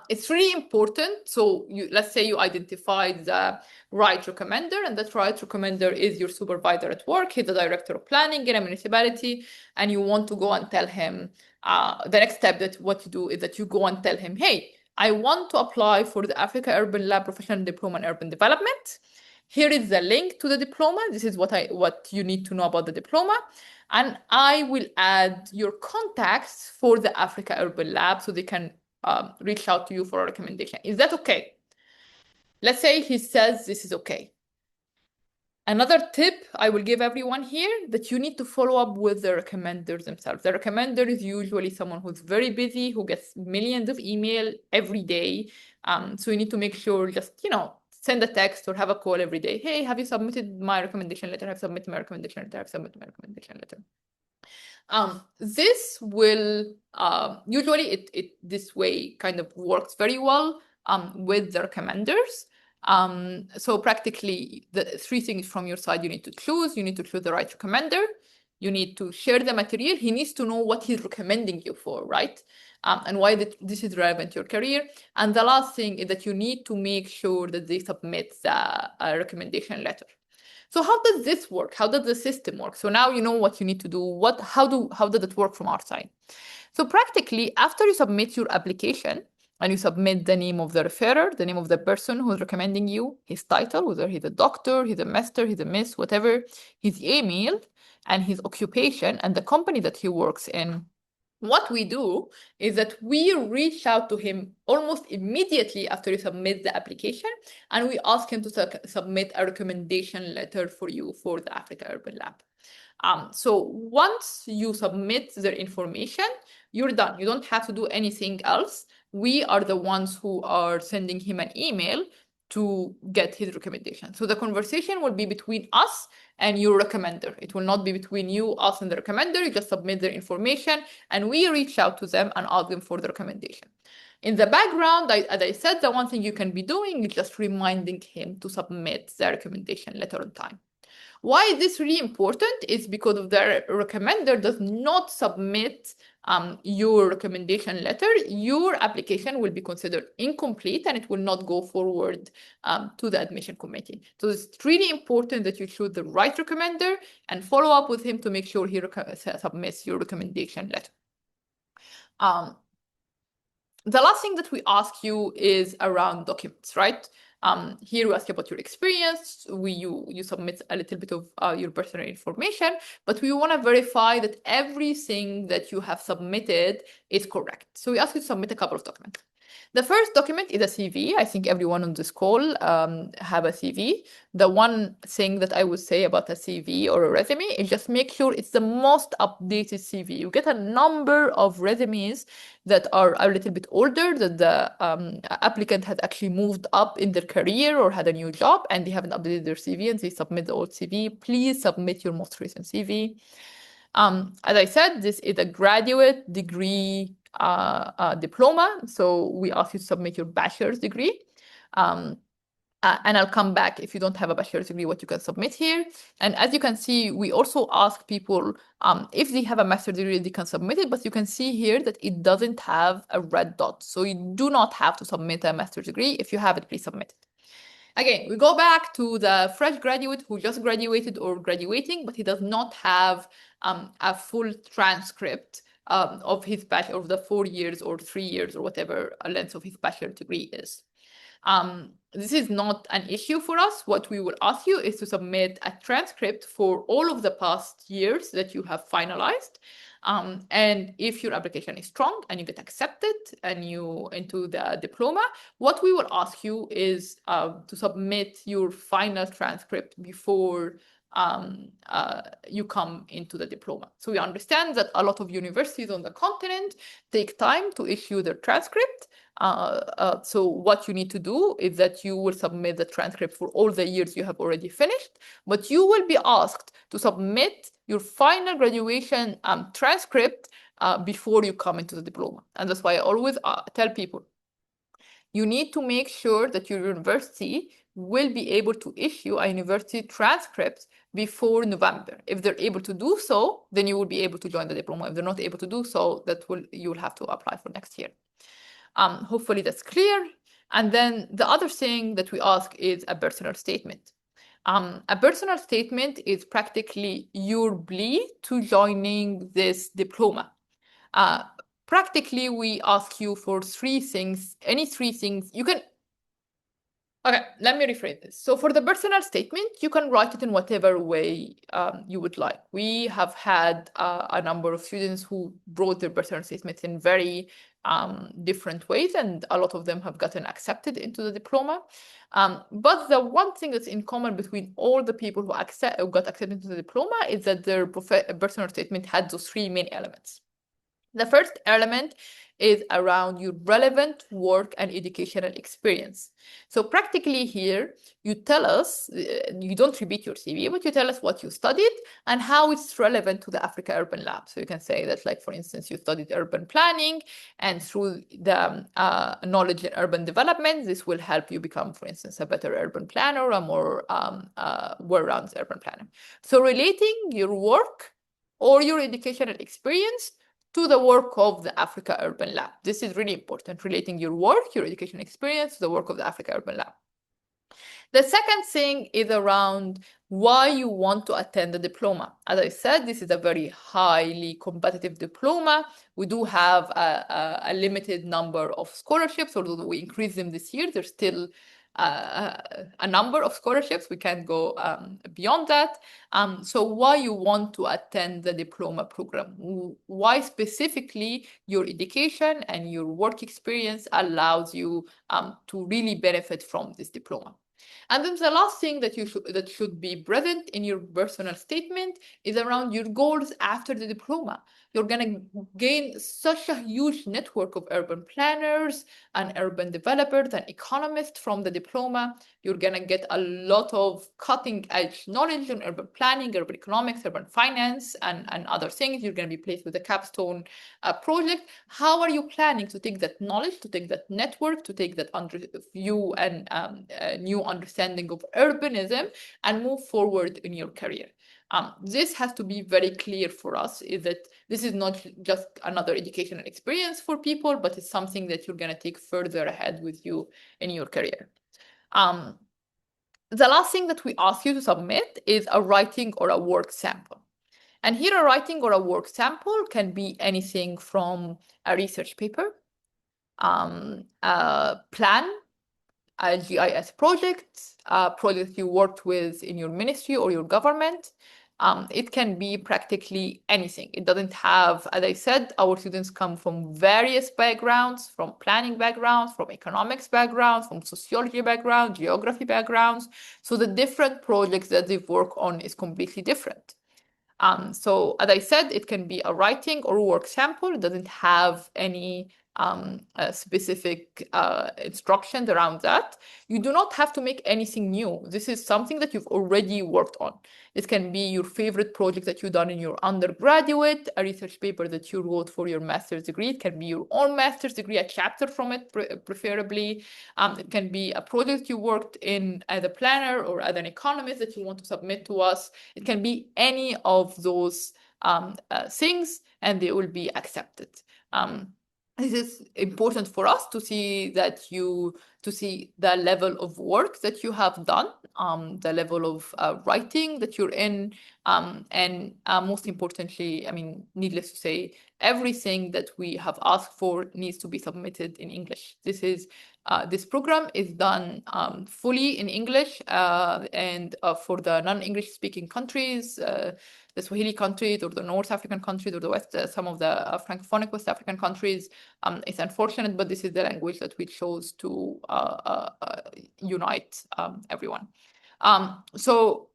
It's really important. So let's say you identified the right recommender, and that right recommender is your supervisor at work. He's the director of planning in a municipality, and you want to go and tell him, the next step that what you do is that you go and tell him, hey, I want to apply for the Africa Urban Lab Professional Diploma in Urban Development. Here is the link to the diploma. This is what you need to know about the diploma. And I will add your contacts for the Africa Urban Lab so they can reach out to you for a recommendation. Is that okay? Let's say he says this is okay. Another tip I will give everyone here, that you need to follow up with the recommenders themselves. The recommender is usually someone who's very busy, who gets millions of email every day. So you need to make sure, just, send a text or have a call every day. Hey, have you submitted my recommendation letter? I've submitted my recommendation letter. I've submitted my recommendation letter. This will usually this way kind of works very well with the recommenders. So practically the 3 things from your side you need to choose. You need to choose the right recommender. You need to share the material. He needs to know what he's recommending you for, right? And why this is relevant to your career. And the last thing is that you need to make sure that they submit the recommendation letter. So how does this work? How does the system work? So now you know what you need to do. How does it work from our side? So practically, after you submit your application and you submit the name of the referrer, the name of the person who's recommending you, his title, whether he's a doctor, he's a master, he's a miss, whatever, his email and his occupation and the company that he works in, what we do is that we reach out to him almost immediately after you submit the application, and we ask him to submit a recommendation letter for you for the Africa Urban Lab. So once you submit their information, you're done. You don't have to do anything else. We are the ones who are sending him an email to get his recommendation. So the conversation will be between us and your recommender. It will not be between you, us, and the recommender. You just submit their information, and we reach out to them and ask them for the recommendation. In the background, as I said, the one thing you can be doing is just reminding him to submit the recommendation letter on time. Why is this really important? Is because the recommender does not submit your recommendation letter, your application will be considered incomplete and it will not go forward to the admission committee. So it's really important that you choose the right recommender and follow up with him to make sure he submits your recommendation letter. The last thing that we ask you is around documents, right? Here we ask you about your experience. You submit a little bit of your personal information, but we want to verify that everything that you have submitted is correct. So we ask you to submit a couple of documents. The first document is a CV. I think everyone on this call have a CV. The one thing that I would say about a CV or a resume is just make sure it's the most updated CV. You get a number of resumes that are a little bit older, that the applicant had actually moved up in their career or had a new job and they haven't updated their CV and they submit the old CV. Please submit your most recent CV. As I said, this is a graduate degree diploma, so we ask you to submit your bachelor's degree. And I'll come back if you don't have a bachelor's degree, what you can submit here. And as you can see, we also ask people if they have a master's degree, they can submit it, but you can see here that it doesn't have a red dot. So you do not have to submit a master's degree. If you have it, please submit it. Again, we go back to the fresh graduate who just graduated or graduating, but he does not have a full transcript of his bachelor of the 4 years or 3 years or whatever a length of his bachelor degree is. This is not an issue for us. What we will ask you is to submit a transcript for all of the past years that you have finalized. And if your application is strong and you get accepted and you into the diploma, what we will ask you is to submit your final transcript before you come into the diploma. So we understand that a lot of universities on the continent take time to issue their transcript. So what you need to do is that you will submit the transcript for all the years you have already finished, but you will be asked to submit your final graduation transcript before you come into the diploma. And that's why I always tell people, you need to make sure that your university will be able to issue a university transcript before November. If they're able to do so, then you will be able to join the diploma. If they're not able to do so, you'll have to apply for next year. Hopefully that's clear. And then the other thing that we ask is a personal statement. A personal statement is practically your plea to joining this diploma. Practically, we ask you for 3 things, any 3 things. You can Okay, let me rephrase this. So for the personal statement, you can write it in whatever way you would like. We have had a number of students who wrote their personal statements in very different ways, and a lot of them have gotten accepted into the diploma. But the one thing that's in common between all the people who got accepted into the diploma is that their personal statement had those 3 main elements. The first element is around your relevant work and educational experience. So practically here, you tell us, you don't repeat your CV, but you tell us what you studied and how it's relevant to the Africa Urban Lab. So you can say that, like, for instance, you studied urban planning, and through the knowledge in urban development, this will help you become, for instance, a better urban planner, a more well-rounded urban planner. So relating your work or your educational experience to the work of the Africa Urban Lab. This is really important, relating your work, your education experience to the work of the Africa Urban Lab. The second thing is around why you want to attend the diploma. As I said, this is a very highly competitive diploma. We do have a limited number of scholarships, although we increased them this year. There's still a number of scholarships. We can't go beyond that. So why you want to attend the diploma program? Why specifically your education and your work experience allows you to really benefit from this diploma? And then the last thing that should be present in your personal statement is around your goals after the diploma. You're going to gain such a huge network of urban planners and urban developers and economists from the diploma. You're going to get a lot of cutting-edge knowledge on urban planning, urban economics, urban finance, and other things. You're going to be placed with a capstone project. How are you planning to take that knowledge, to take that network, to take that view and new understanding of urbanism and move forward in your career. This has to be very clear for us, is that this is not just another educational experience for people, but it's something that you're going to take further ahead with you in your career. The last thing that we ask you to submit is a writing or a work sample. And here a writing or a work sample can be anything from a research paper, a plan, a GIS project, a project you worked with in your ministry or your government. It can be practically anything. It doesn't have, as I said, our students come from various backgrounds, from planning backgrounds, from economics backgrounds, from sociology backgrounds, geography backgrounds. So the different projects that they work on is completely different. So as I said, it can be a writing or work sample. It doesn't have any specific instructions around that. You do not have to make anything new. This is something that you've already worked on. It can be your favorite project that you've done in your undergraduate, a research paper that you wrote for your master's degree. It can be your own master's degree, a chapter from it, preferably. It can be a project you worked in as a planner or as an economist that you want to submit to us. It can be any of those things, and they will be accepted. This is important for us to see the level of work that you have done, the level of writing that you're in, and most importantly, I mean, needless to say, everything that we have asked for needs to be submitted in English. This program is done fully in English, and for the non-English speaking countries, the Swahili countries or the North African countries or the West, some of the Francophonic West African countries. It's unfortunate, but this is the language that we chose to unite everyone. So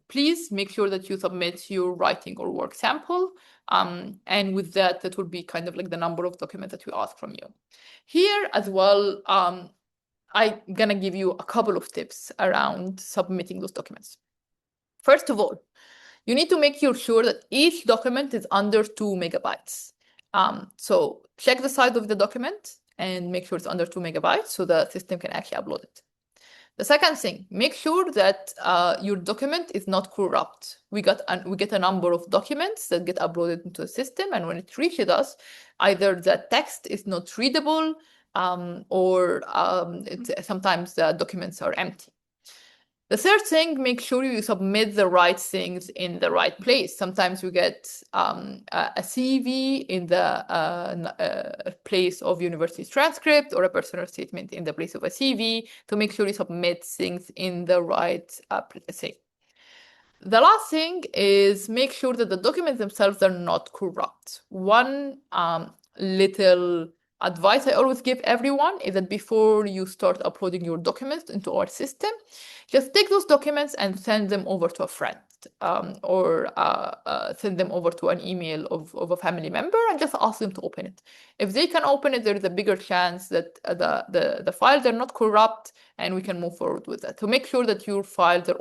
please make sure that you submit your writing or work sample. And with that will be kind of like the number of documents that we ask from you. Here as well, I'm gonna give you a couple of tips around submitting those documents. First of all, you need to make sure that each document is under 2 megabytes. So check the size of the document and make sure it's under 2 megabytes so the system can actually upload it. The second thing, make sure that your document is not corrupt. We get a number of documents that get uploaded into the system, and when it reaches us, either the text is not readable or sometimes the documents are empty. The third thing, make sure you submit the right things in the right place. Sometimes we get a CV in the place of university transcript or a personal statement in the place of a CV, to make sure you submit things in the right place. The last thing is make sure that the documents themselves are not corrupt. One little advice I always give everyone is that before you start uploading your documents into our system, just take those documents and send them over to a friend or send them over to an email of a family member and just ask them to open it. If they can open it, there's a bigger chance that the files are not corrupt and we can move forward with that. So make sure that your files are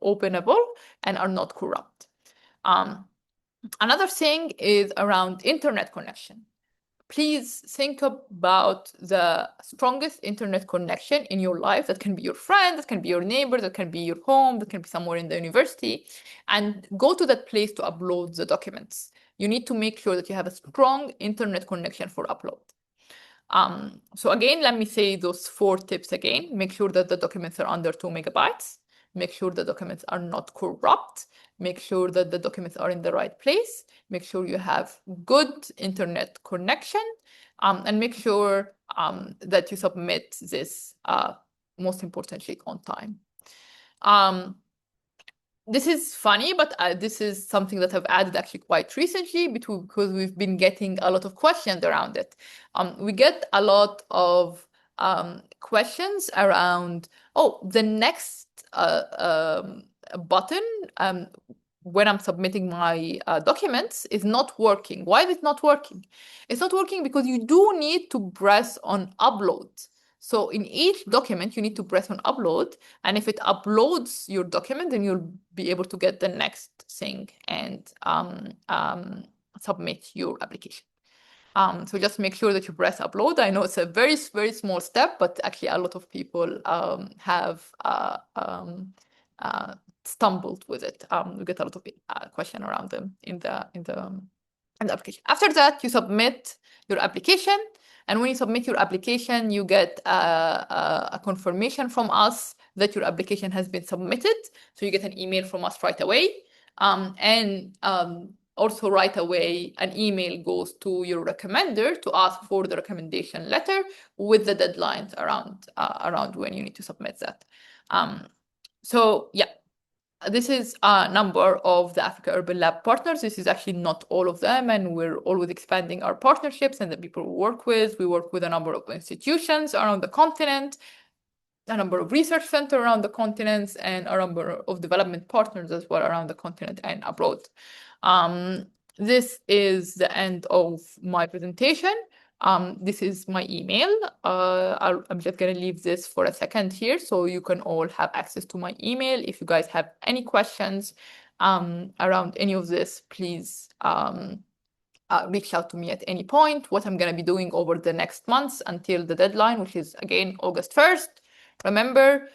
openable and are not corrupt. Another thing is around internet connection. Please think about the strongest internet connection in your life. That can be your friend, that can be your neighbor, that can be your home, that can be somewhere in the university, and go to that place to upload the documents. You need to make sure that you have a strong internet connection for upload. So again, let me say those 4 tips again. Make sure that the documents are under 2 megabytes. Make sure the documents are not corrupt. Make sure that the documents are in the right place. Make sure you have good internet connection, and make sure that you submit this, most importantly, on time. This is funny, but this is something that I've added actually quite recently because we've been getting a lot of questions around it. We get a lot of questions around, the next button when I'm submitting my documents is not working. Why is it not working? It's not working because you do need to press on upload. So in each document, you need to press on upload. And if it uploads your document, then you'll be able to get the next thing and submit your application. So just make sure that you press upload. I know it's a very, very small step, but actually a lot of people have stumbled with it. We get a lot of question around them in the application. After that, you submit your application. And when you submit your application, you get a confirmation from us that your application has been submitted. So you get an email from us right away. Also right away, an email goes to your recommender to ask for the recommendation letter with the deadlines around when you need to submit that. So yeah, this is a number of the Africa Urban Lab partners. This is actually not all of them, and we're always expanding our partnerships and the people we work with. We work with a number of institutions around the continent, a number of research centers around the continents, and a number of development partners as well around the continent and abroad. This is the end of my presentation. This is my email. I'm just going to leave this for a second here so you can all have access to my email. If you guys have any questions around any of this, please reach out to me at any point. What I'm going to be doing over the next months until the deadline, which is again August 1st. Remember,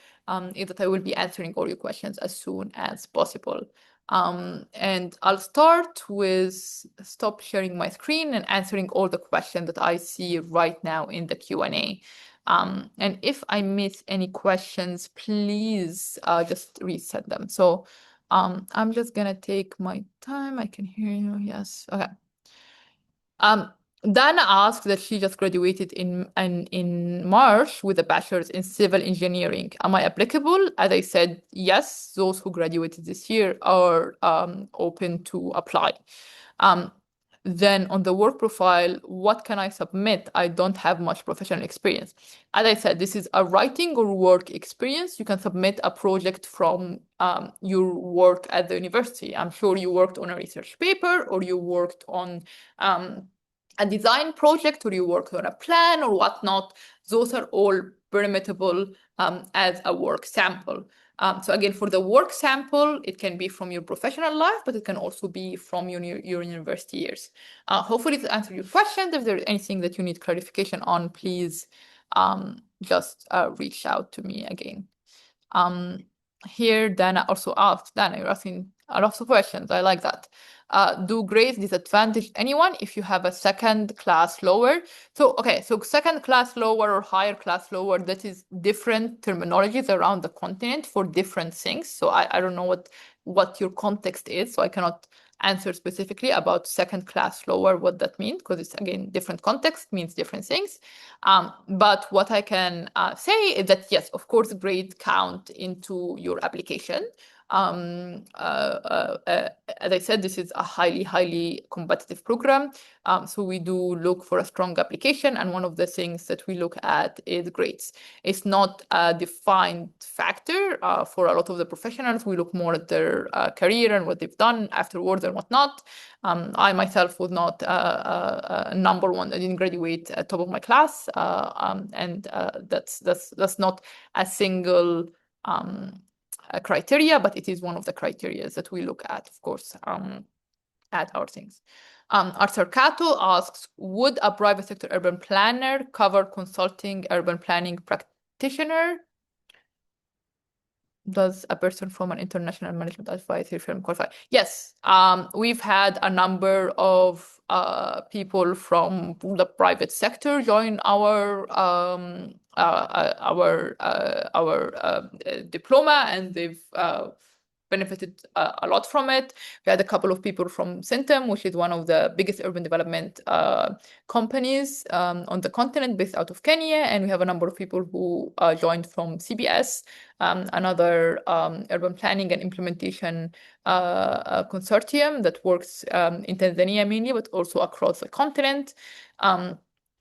is that I will be answering all your questions as soon as possible. And I'll start with stop sharing my screen and answering all the questions that I see right now in the Q&A. And if I miss any questions, please just reset them. So I'm just gonna take my time. I can hear you. Yes. Okay. Dana asked that she just graduated in March with a bachelor's in civil engineering. Am I applicable? As I said, yes, those who graduated this year are open to apply. Then on the work profile, what can I submit? I don't have much professional experience. As I said, this is a writing or work experience. You can submit a project from your work at the university. I'm sure you worked on a research paper or you worked on a design project or you worked on a plan or whatnot. Those are all permittable as a work sample. So again, for the work sample, it can be from your professional life, but it can also be from your university years. Hopefully to answer your questions. If there's anything that you need clarification on, please just reach out to me again. Here, Dana also asked, Dana, you're asking a lot of questions. I like that. Do grades disadvantage anyone if you have a second class lower? So, okay, so second class lower or higher class lower, that is different terminologies around the continent for different things. So I don't know what your context is, so I cannot answer specifically about second class lower, what that means, because it's, again, different context, means different things. But what I can say is that, yes, of course, grades count into your application. As I said, this is a highly competitive program. So we do look for a strong application. And one of the things that we look at is grades. It's not a defined factor for a lot of the professionals. We look more at their career and what they've done afterwards and whatnot. I myself was not number one. I didn't graduate at top of my class. And that's not a single criteria, but it is one of the criteria that we look at, of course, at our things. Arthur Cato asks, would a private sector urban planner cover consulting urban planning practitioner? Does a person from an international management advisory firm qualify? Yes, we've had a number of people from the private sector join our diploma, and they've benefited a lot from it. We had a couple of people from Centum, which is one of the biggest urban development companies on the continent, based out of Kenya, and we have a number of people who joined from CBS, another urban planning and implementation consortium that works in Tanzania mainly, but also across the continent.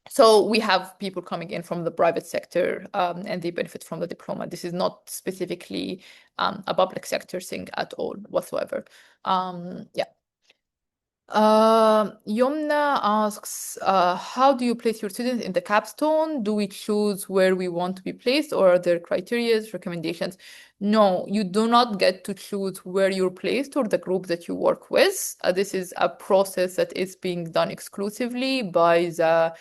So we have people coming in from the private sector and they benefit from the diploma. This is not specifically a public sector thing at all whatsoever. Yeah. Yomna asks, how do you place your students in the capstone? Do we choose where we want to be placed, or are there criteria, recommendations? No, you do not get to choose where you're placed or the group that you work with. This is a process that is being done exclusively by the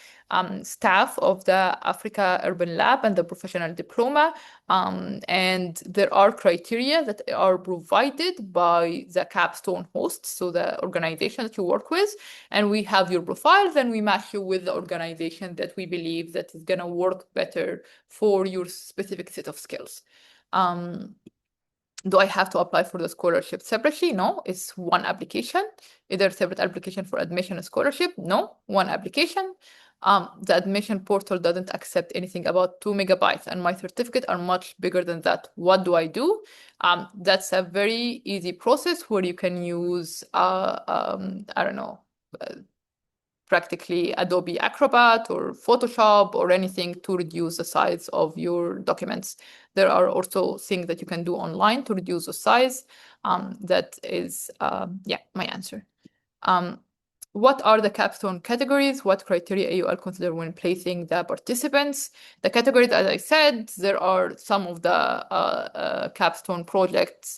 staff of the Africa Urban Lab and the professional diploma. And there are criteria that are provided by the capstone hosts, so the organization that you work with, and we have your profiles and we match you with the organization that we believe that is going to work better for your specific set of skills. Do I have to apply for the scholarship separately? No, it's one application. Either separate application for admission or scholarship? No, one application. The admission portal doesn't accept anything about 2 MB, and my certificate are much bigger than that. What do I do? That's a very easy process where you can use, I don't know, practically Adobe Acrobat or Photoshop or anything to reduce the size of your documents. There are also things that you can do online to reduce the size. That is, yeah, my answer. What are the capstone categories? What criteria you all consider when placing the participants? The categories, as I said, there are some of the capstone projects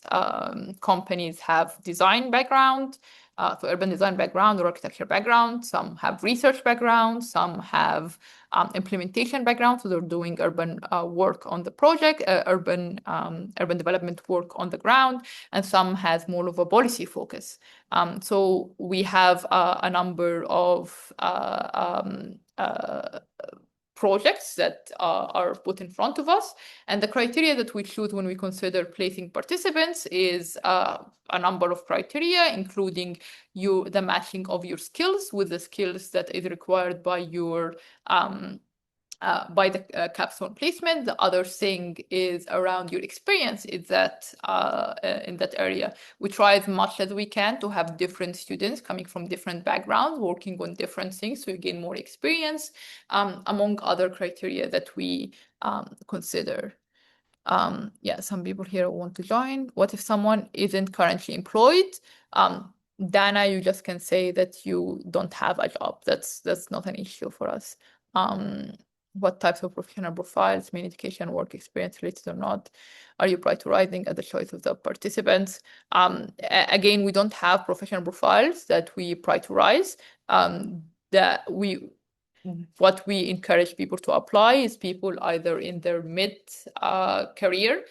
companies have design background, so urban design background or architecture background. Some have research background. Some have implementation background, so they're doing urban work on the project, urban development work on the ground, and some has more of a policy focus. So we have a number of projects that are put in front of us. And the criteria that we choose when we consider placing participants is a number of criteria, including the matching of your skills with the skills that is required by your by the capstone placement. The other thing is around your experience is that in that area. We try as much as we can to have different students coming from different backgrounds, working on different things so you gain more experience, among other criteria that we consider. Yeah, some people here want to join. What if someone isn't currently employed? Dana, you just can say that you don't have a job. That's not an issue for us. What types of professional profiles, mean education, work experience related or not, are you prioritizing as the choice of the participants? Again, we don't have professional profiles that we prioritize. What we encourage people to apply is people either in their mid career.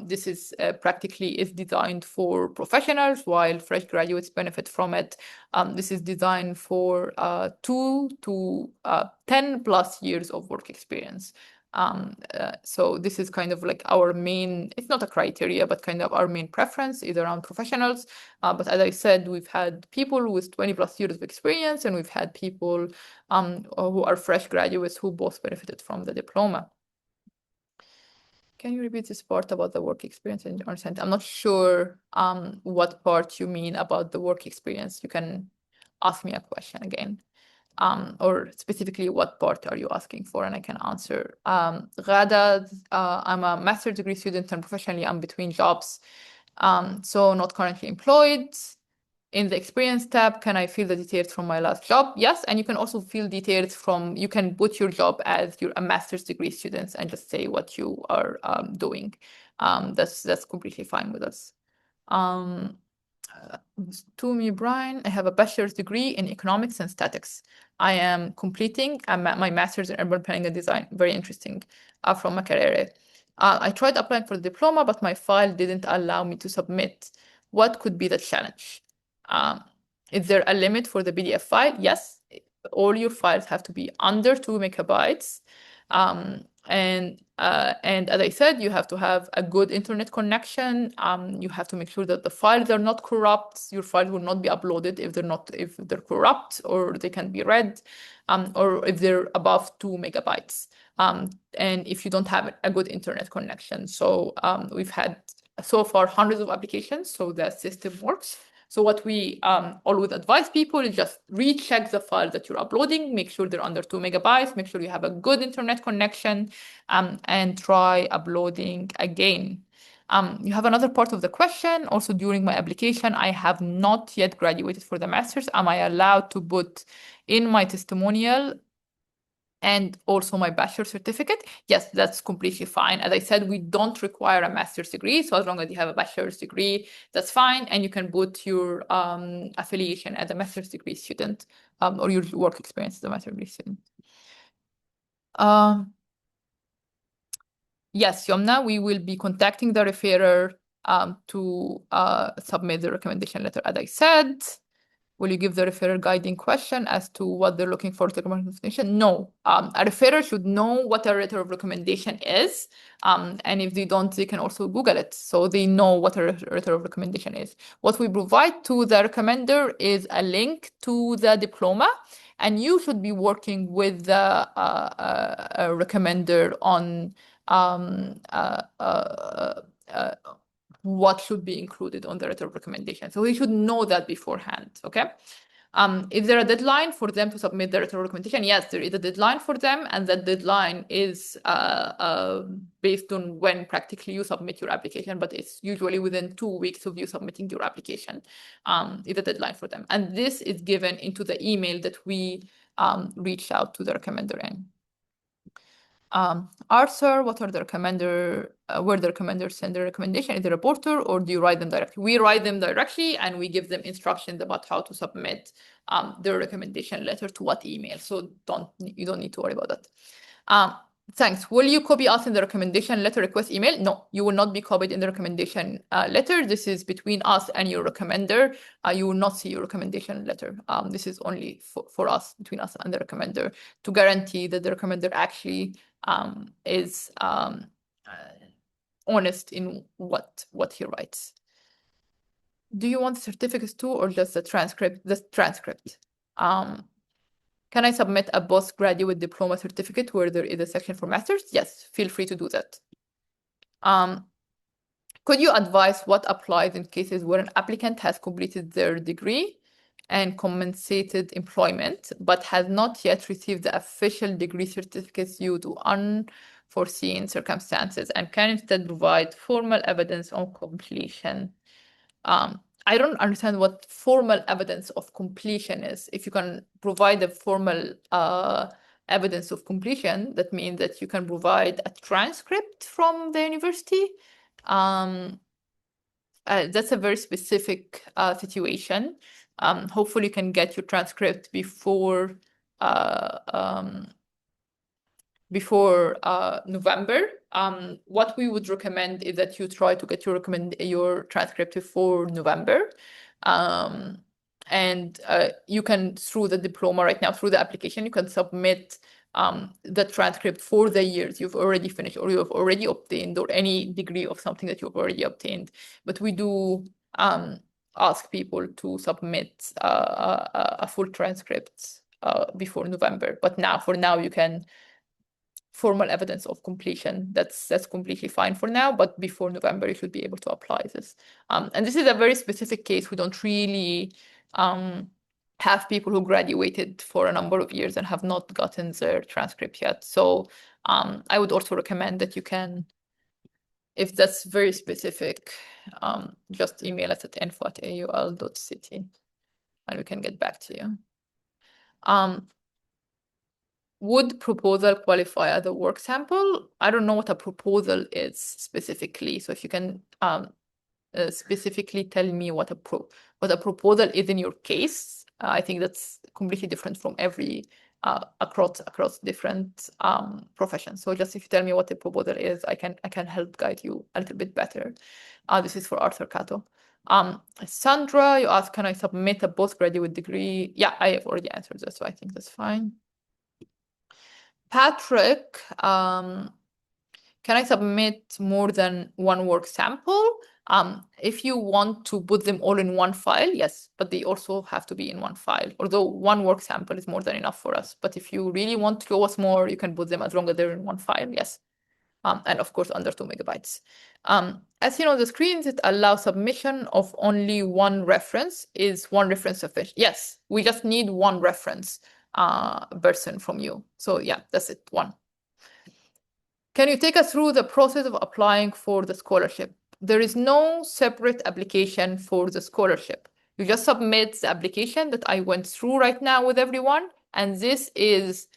This is practically is designed for professionals, while fresh graduates benefit from it. This is designed for 2 to 10+ years of work experience. So this is kind of like our main, it's not a criteria, but kind of our main preference is around professionals. But as I said, we've had people with 20+ years of experience, and we've had people who are fresh graduates who both benefited from the diploma. Can you repeat this part about the work experience and understand? I'm not sure what part you mean about the work experience. You can ask me a question again. Or specifically, what part are you asking for? And I can answer. Ghada, I'm a master's degree student and professionally I'm between jobs. So not currently employed. In the experience tab, can I fill the details from my last job? Yes, and you can also fill details from, you can put your job as you're a master's degree student and just say what you are doing. That's completely fine with us. To me, Brian, I have a bachelor's degree in economics and statics. I am completing my master's in urban planning and design. Very interesting, from Makerere. I tried applying for the diploma, but my file didn't allow me to submit. What could be the challenge? Is there a limit for the PDF file? Yes, all your files have to be under 2 MB. And as I said, you have to have a good internet connection. You have to make sure that the files are not corrupt. Your files will not be uploaded if they're corrupt or they can be read, or if they're above 2 MB. And if you don't have a good internet connection. So we've had so far hundreds of applications, so the system works. So what we always advise people is just recheck the files that you're uploading, make sure they're under 2 MB, make sure you have a good internet connection, and try uploading again. You have another part of the question. Also, during my application, I have not yet graduated for the master's. Am I allowed to put in my testimonial and also my bachelor certificate? Yes, that's completely fine. As I said, we don't require a master's degree. So as long as you have a bachelor's degree, that's fine. And you can put your affiliation as a master's degree student or your work experience as a master's degree student. Yes, Yomna, we will be contacting the referrer to submit the recommendation letter, as I said. Will you give the referrer guiding question as to what they're looking for to recommendation? No. A referrer should know what a letter of recommendation is. And if they don't, they can also Google it. So they know what a letter of recommendation is. What we provide to the recommender is a link to the diploma. And you should be working with the recommender on what should be included on the letter of recommendation. So he should know that beforehand, okay? Is there a deadline for them to submit the letter of recommendation? Yes, there is a deadline for them, and that deadline is based on when practically you submit your application, but it's usually within 2 weeks of you submitting your application, is a deadline for them. And this is given into the email that we reached out to the recommender in. Arthur, what are the recommender, where the recommenders send the recommendation? Is it a reporter or do you write them directly? We write them directly and we give them instructions about how to submit their recommendation letter to what email. So you don't need to worry about that. Thanks. Will you copy us in the recommendation letter request email? No, you will not be copied in the recommendation letter. This is between us and your recommender. You will not see your recommendation letter. This is only for us, between us and the recommender, to guarantee that the recommender actually is honest in what he writes. Do you want the certificates too, or just the transcript? The transcript. Can I submit a postgraduate diploma certificate where there is a section for masters? Yes, feel free to do that. Could you advise what applies in cases where an applicant has completed their degree and compensated employment, but has not yet received the official degree certificates due to unforeseen circumstances and can instead provide formal evidence on completion? I don't understand what formal evidence of completion is. If you can provide a formal evidence of completion, that means that you can provide a transcript from the university. That's a very specific situation. Hopefully you can get your transcript before November. What we would recommend is that you try to get your transcript before November. And you can, through the diploma right now, through the application, you can submit the transcript for the years you've already finished or you have already obtained, or any degree of something that you've already obtained. But we do ask people to submit a full transcript before November. But for now, you can formal evidence of completion. That's completely fine for now, but before November, you should be able to apply this. And this is a very specific case. We don't really have people who graduated for a number of years and have not gotten their transcript yet. So I would also recommend that you can, if that's very specific, just email us at info@aul.city and we can get back to you. Would proposal qualify as a work sample? I don't know what a proposal is specifically. So if you can specifically tell me what a proposal is in your case, I think that's completely different from every across different professions. So just if you tell me what a proposal is, I can help guide you a little bit better. This is for Arthur Cato. Sandra, you asked, can I submit a postgraduate degree? Yeah, I have already answered this, so I think that's fine. Patrick, can I submit more than one work sample? If you want to put them all in one file, yes, but they also have to be in one file, although one work sample is more than enough for us. But if you really want to go with more, you can put them as long as they're in one file, yes. And of course, under 2 megabytes. As you know, the screens, it allows submission of only one reference. Is one reference sufficient? Yes, we just need one reference person from you. So yeah, that's it, one. Can you take us through the process of applying for the scholarship? there is no separate application for the scholarship. You just submit the application that I went through right now with everyone, and this is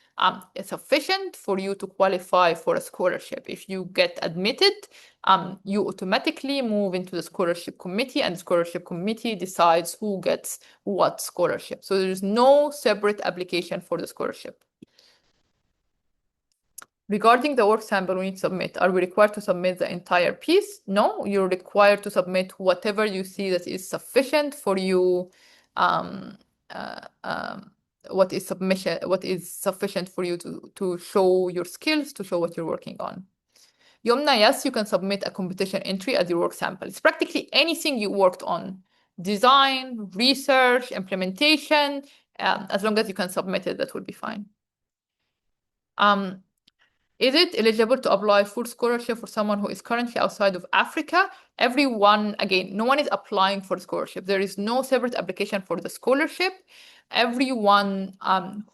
sufficient for you to qualify for a scholarship. If you get admitted, you automatically move into the scholarship committee, and the scholarship committee decides who gets what scholarship. So there is no separate application for the scholarship. Regarding the work sample we need to submit, are we required to submit the entire piece? No, you're required to submit whatever you see that is sufficient for you, what is sufficient for you to show your skills, to show what you're working on. Yomna, yes, you can submit a competition entry as your work sample. It's practically anything you worked on, design, research, implementation, as long as you can submit it, that will be fine. Is it eligible to apply for scholarship for someone who is currently outside of Africa? Everyone, again, no one is applying for scholarship. There is no separate application for the scholarship. Everyone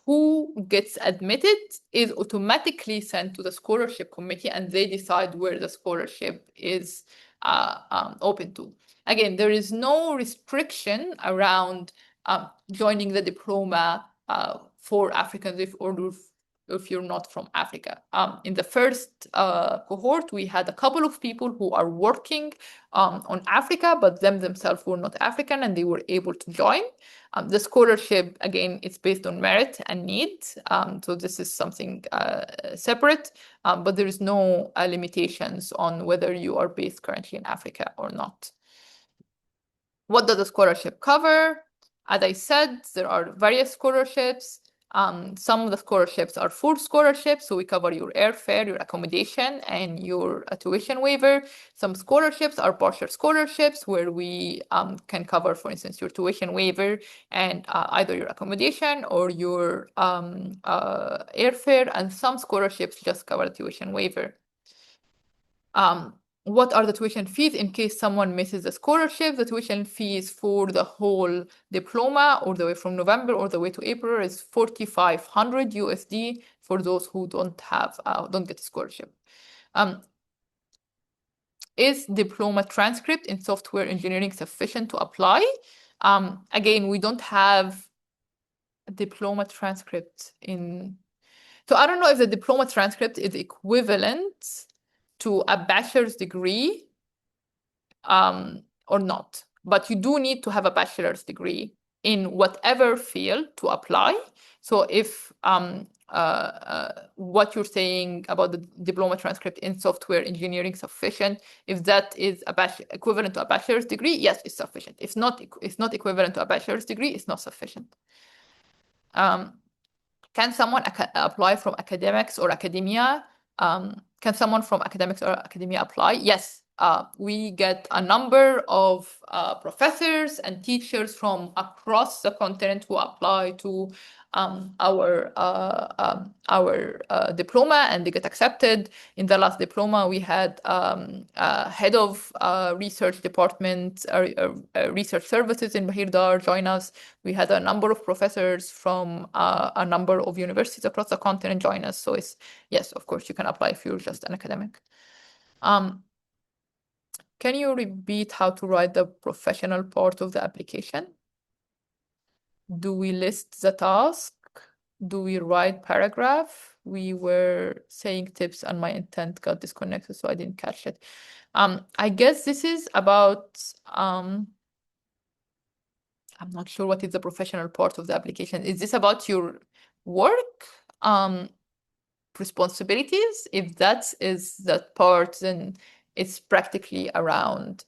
who gets admitted is automatically sent to the scholarship committee, and they decide where the scholarship is open to. Again, there is no restriction around joining the diploma for Africans if you're not from Africa. In the first cohort, we had a couple of people who are working on Africa, but themselves were not African, and they were able to join. The scholarship, again, it's based on merit and need. So this is something separate, but there is no limitations on whether you are based currently in Africa or not. What does the scholarship cover? As I said, there are various scholarships. Some of the scholarships are full scholarships, so we cover your airfare, your accommodation, and your tuition waiver. Some scholarships are partial scholarships, where we can cover, for instance, your tuition waiver and either your accommodation or your airfare, and some scholarships just cover the tuition waiver. What are the tuition fees in case someone misses the scholarship? The tuition fees for the whole diploma, all the way from November all the way to April, is 4,500 USD for those who don't get a scholarship. Is diploma transcript in software engineering sufficient to apply? Again, we don't have a diploma transcript in. So I don't know if the diploma transcript is equivalent to a bachelor's degree or not. But you do need to have a bachelor's degree in whatever field to apply. So if what you're saying about the diploma transcript in software engineering sufficient, if that is equivalent to a bachelor's degree, yes, it's sufficient. If not, it's not equivalent to a bachelor's degree, it's not sufficient. Can someone apply from academics or academia? Can someone from academics or academia apply? Yes, we get a number of professors and teachers from across the continent who apply to our diploma, and they get accepted. In the last diploma, we had head of research department, research services in Bahir Dar join us. We had a number of professors from a number of universities across the continent join us. So yes, of course, you can apply if you're just an academic. Can you repeat how to write the professional part of the application? Do we list the task? Do we write paragraph? We were saying tips and my intent got disconnected, so I didn't catch it. I guess this is about, I'm not sure what is the professional part of the application. Is this about your work, responsibilities? If that is that part, then it's practically around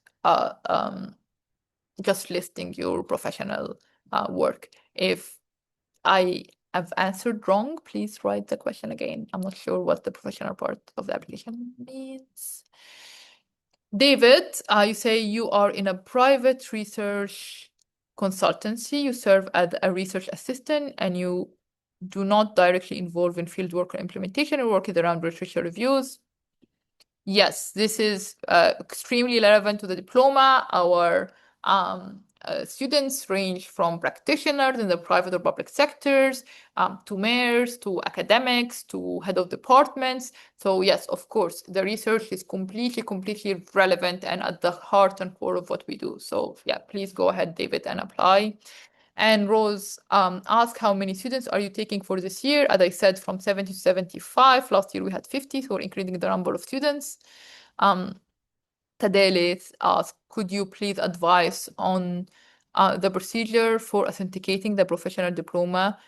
just listing your professional work. If I have answered wrong, please write the question again. I'm not sure what the professional part of the application means. David, you say you are in a private research consultancy. You serve as a research assistant and you do not directly involve in fieldwork or implementation. Your work is around literature reviews. Yes, this is extremely relevant to the diploma. Our students range from practitioners in the private or public sectors, to mayors, to academics, to head of departments. So yes, of course, the research is completely relevant and at the heart and core of what we do. So yeah, please go ahead, David, and apply. And Rose asked, how many students are you taking for this year? As I said, from 70 to 75. Last year we had 50, so we're increasing the number of students. Tadele asked, could you please advise on the procedure for authenticating the professional diploma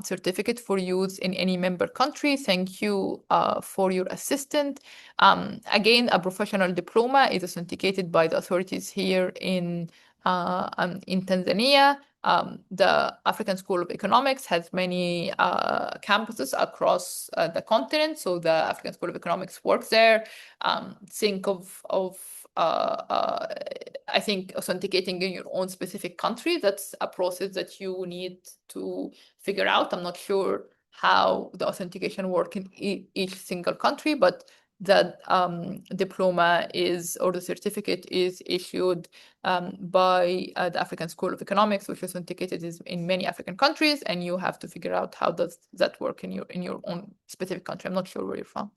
certificate for use in any member country? Thank you for your assistance. Again, a professional diploma is authenticated by the authorities here in Tanzania. The African School of Economics has many campuses across the continent, so the African School of Economics works there. Think of I think authenticating in your own specific country, that's a process that you need to figure out. I'm not sure how the authentication work in each single country, but the diploma is, or the certificate is issued by the African School of Economics, which is authenticated in many African countries, and you have to figure out how does that work in your own specific country. I'm not sure where you're from.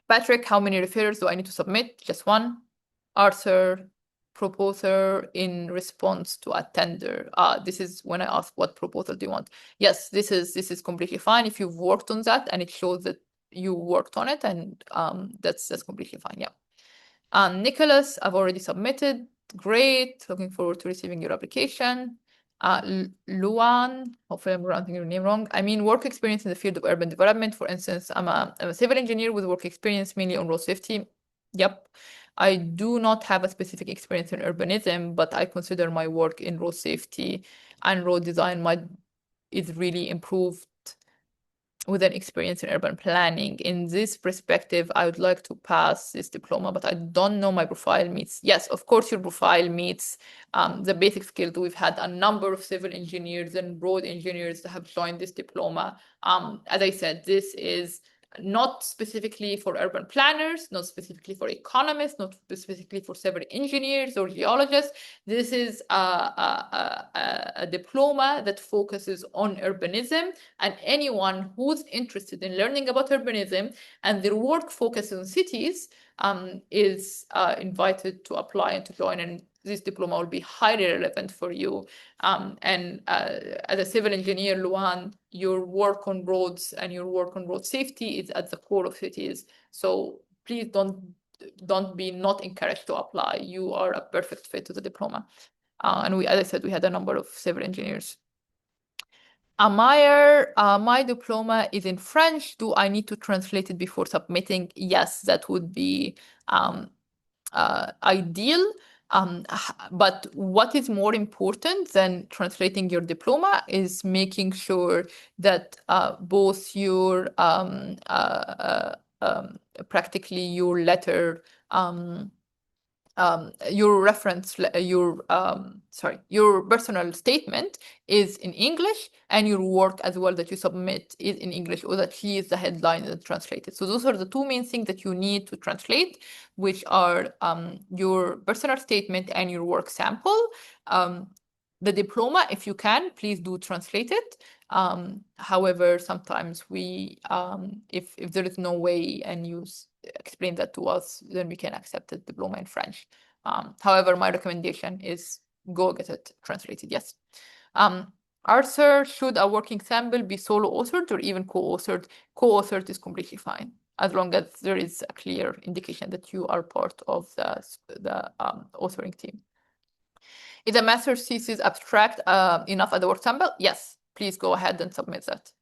Patrick, how many referrals do I need to submit? Just one. Arthur, proposer in response to a tender. This is when I ask what proposal do you want. Yes, this is completely fine if you've worked on that and it shows that you worked on it, and that's completely fine. Yeah. Nicholas, I've already submitted. Great. Looking forward to receiving your application. Luan, hopefully I'm pronouncing your name wrong. I mean, work experience in the field of urban development. For instance, I'm a civil engineer with work experience mainly on road safety. Yep. I do not have a specific experience in urbanism, but I consider my work in road safety and road design is really improved with an experience in urban planning. In this perspective, I would like to pass this diploma, but I don't know my profile meets. Yes, of course, your profile meets the basic skills. We've had a number of civil engineers and road engineers that have joined this diploma. As I said, this is not specifically for urban planners, not specifically for economists, not specifically for civil engineers or geologists. This is a diploma that focuses on urbanism, and anyone who's interested in learning about urbanism and their work focuses on cities is invited to apply and to join, and this diploma will be highly relevant for you. And as a civil engineer, Luan, your work on roads and your work on road safety is at the core of cities. So please don't be not encouraged to apply. You are a perfect fit to the diploma. And as I said, we had a number of civil engineers. Amayer, my diploma is in French. Do I need to translate it before submitting? Yes, that would be ideal. But what is more important than translating your diploma is making sure that both your practically your letter, your reference, your personal statement is in English, and your work as well that you submit is in English, or that he is the headline that's translated. So those are the two main things that you need to translate, which are your personal statement and your work sample. The diploma, if you can, please do translate it. However, sometimes if there is no way and you explain that to us, then we can accept the diploma in French. However, my recommendation is go get it translated. Yes. Arthur, should a working sample be solo authored or even co-authored? Co-authored is completely fine, as long as there is a clear indication that you are part of the authoring team. Is a master's thesis abstract enough as a work sample? Yes, please go ahead and submit that.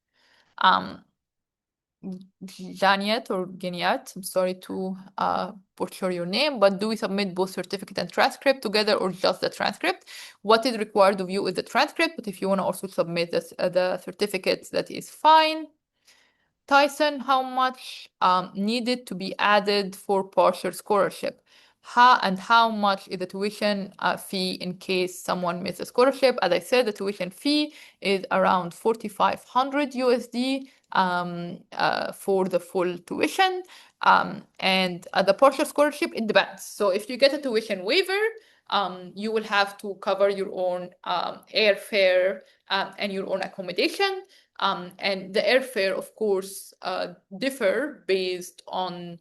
Janiet or Geniat, I'm sorry to butcher your name, but do we submit both certificate and transcript together or just the transcript? What is required of you is the transcript, but if you want to also submit the certificates, that is fine. Tyson, how much needed to be added for partial scholarship? How much is the tuition fee in case someone misses a scholarship? As I said, the tuition fee is around 4,500 USD for the full tuition. And the partial scholarship, it depends. So if you get a tuition waiver, You will have to cover your own airfare and your own accommodation. And the airfare, of course, differ based on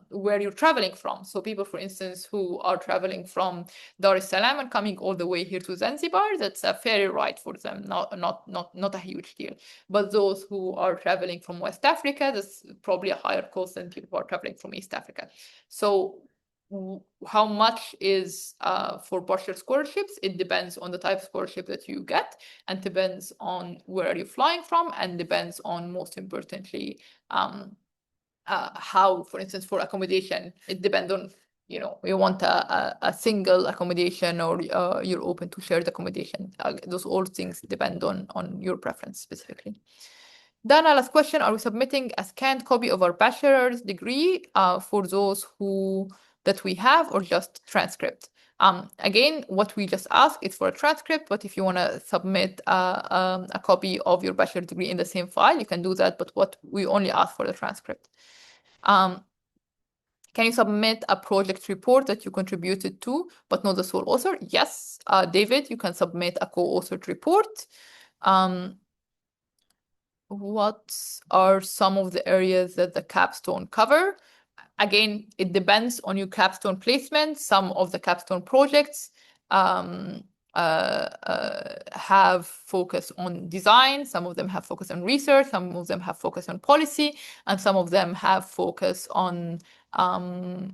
where you're traveling from. So people, for instance, who are traveling from Dar es Salaam and coming all the way here to Zanzibar, that's a ferry ride for them, not a huge deal. But those who are traveling from West Africa, that's probably a higher cost than people who are traveling from East Africa. So how much is for partial scholarships? It depends on the type of scholarship that you get, and depends on where are you flying from, and depends on, most importantly, how, for instance, for accommodation, it depends on, you want a single accommodation, or you're open to shared accommodation. Those all things depend on your preference specifically. Dana, last question. Are we submitting a scanned copy of our bachelor's degree for those that we have, or just transcript? Again, what we just asked is for a transcript, but if you want to submit a copy of your bachelor's degree in the same file, you can do that, but what we only ask for the transcript. Can you submit a project report that you contributed to, but not the sole author? Yes, David, you can submit a co-authored report. What are some of the areas that the capstone cover? Again, it depends on your capstone placement. Some of the capstone projects have focus on design, some of them have focus on research, some of them have focus on policy, and some of them have focus on the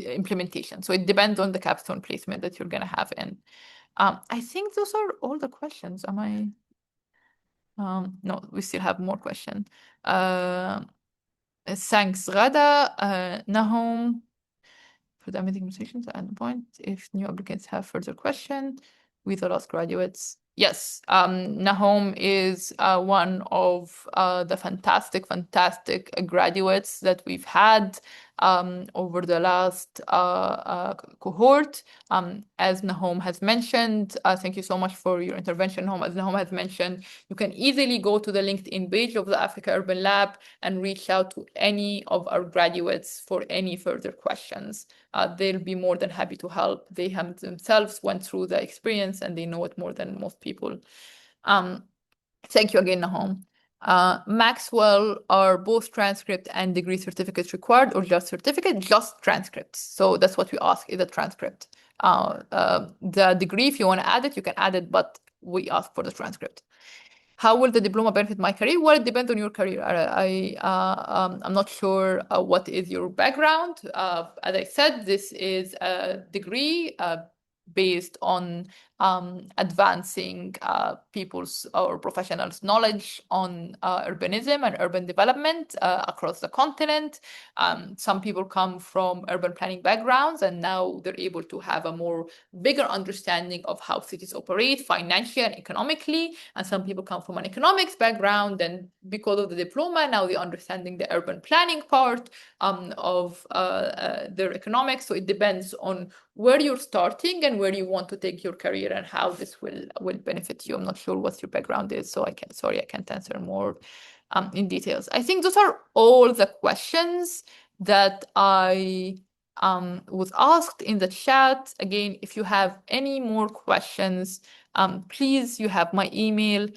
implementation. So it depends on the capstone placement that you're going to have in. I think those are all the questions. Am I? No, we still have more questions. Thanks, Ghada. Nahum, for the amazing conversations at the point. If new applicants have further questions, we the last graduates. Yes, Nahum is one of the fantastic graduates that we've had over the last cohort. As Nahum has mentioned, thank you so much for your intervention, Nahum. As Nahum has mentioned, you can easily go to the LinkedIn page of the Africa Urban Lab and reach out to any of our graduates for any further questions. They'll be more than happy to help. They have themselves went through the experience and they know it more than most people. Thank you again, Nahum. Maxwell, are both transcript and degree certificates required, or just certificate? Just transcripts. So that's what we ask, is a transcript. The degree, if you want to add it, you can add it, but we ask for the transcript. How will the diploma benefit my career? Well, it depends on your career. I'm not sure what is your background. As I said, this is a degree based on advancing people's or professionals' knowledge on urbanism and urban development across the continent. Some people come from urban planning backgrounds, and now they're able to have a more bigger understanding of how cities operate financially and economically. And some people come from an economics background, and because of the diploma, now they're understanding the urban planning part of their economics. So it depends on where you're starting and where you want to take your career and how this will benefit you. I'm not sure what your background is, so I can't answer more in details. I think those are all the questions that I was asked in the chat. Again, if you have any more questions, please, you have my email,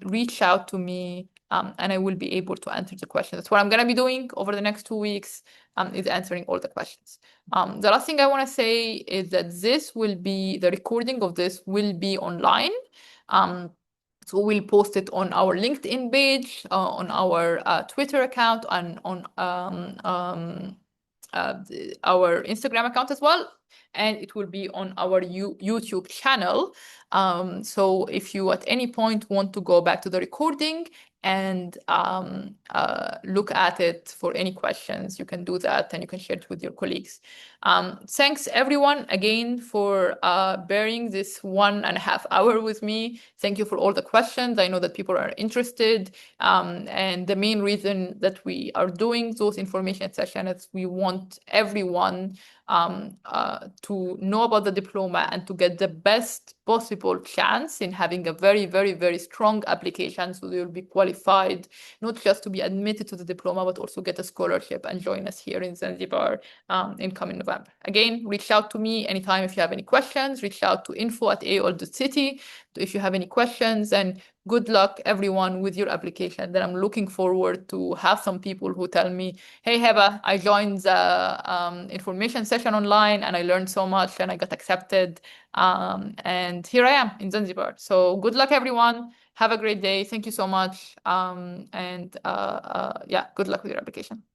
reach out to me, and I will be able to answer the questions. That's what I'm going to be doing over the next 2 weeks, is answering all the questions. The last thing I want to say is that the recording of this will be online. So we'll post it on our LinkedIn page, on our Twitter account, and on our Instagram account as well. And it will be on our YouTube channel. So if you at any point want to go back to the recording and look at it for any questions, you can do that, and you can share it with your colleagues. Thanks everyone again for bearing this 1.5 hours with me. Thank you for all the questions. I know that people are interested, and the main reason that we are doing those information sessions is we want everyone to know about the diploma and to get the best possible chance in having a very, very, very strong application, so you'll be qualified not just to be admitted to the diploma, but also get a scholarship and join us here in Zanzibar in coming November. Again, reach out to me anytime if you have any questions. Reach out to info@aol.city if you have any questions, and good luck everyone with your application. Then I'm looking forward to have some people who tell me, hey Heba, I joined the information session online and I learned so much and I got accepted. And here I am in Zanzibar. So good luck everyone. Have a great day. Thank you so much. Yeah, good luck with your application.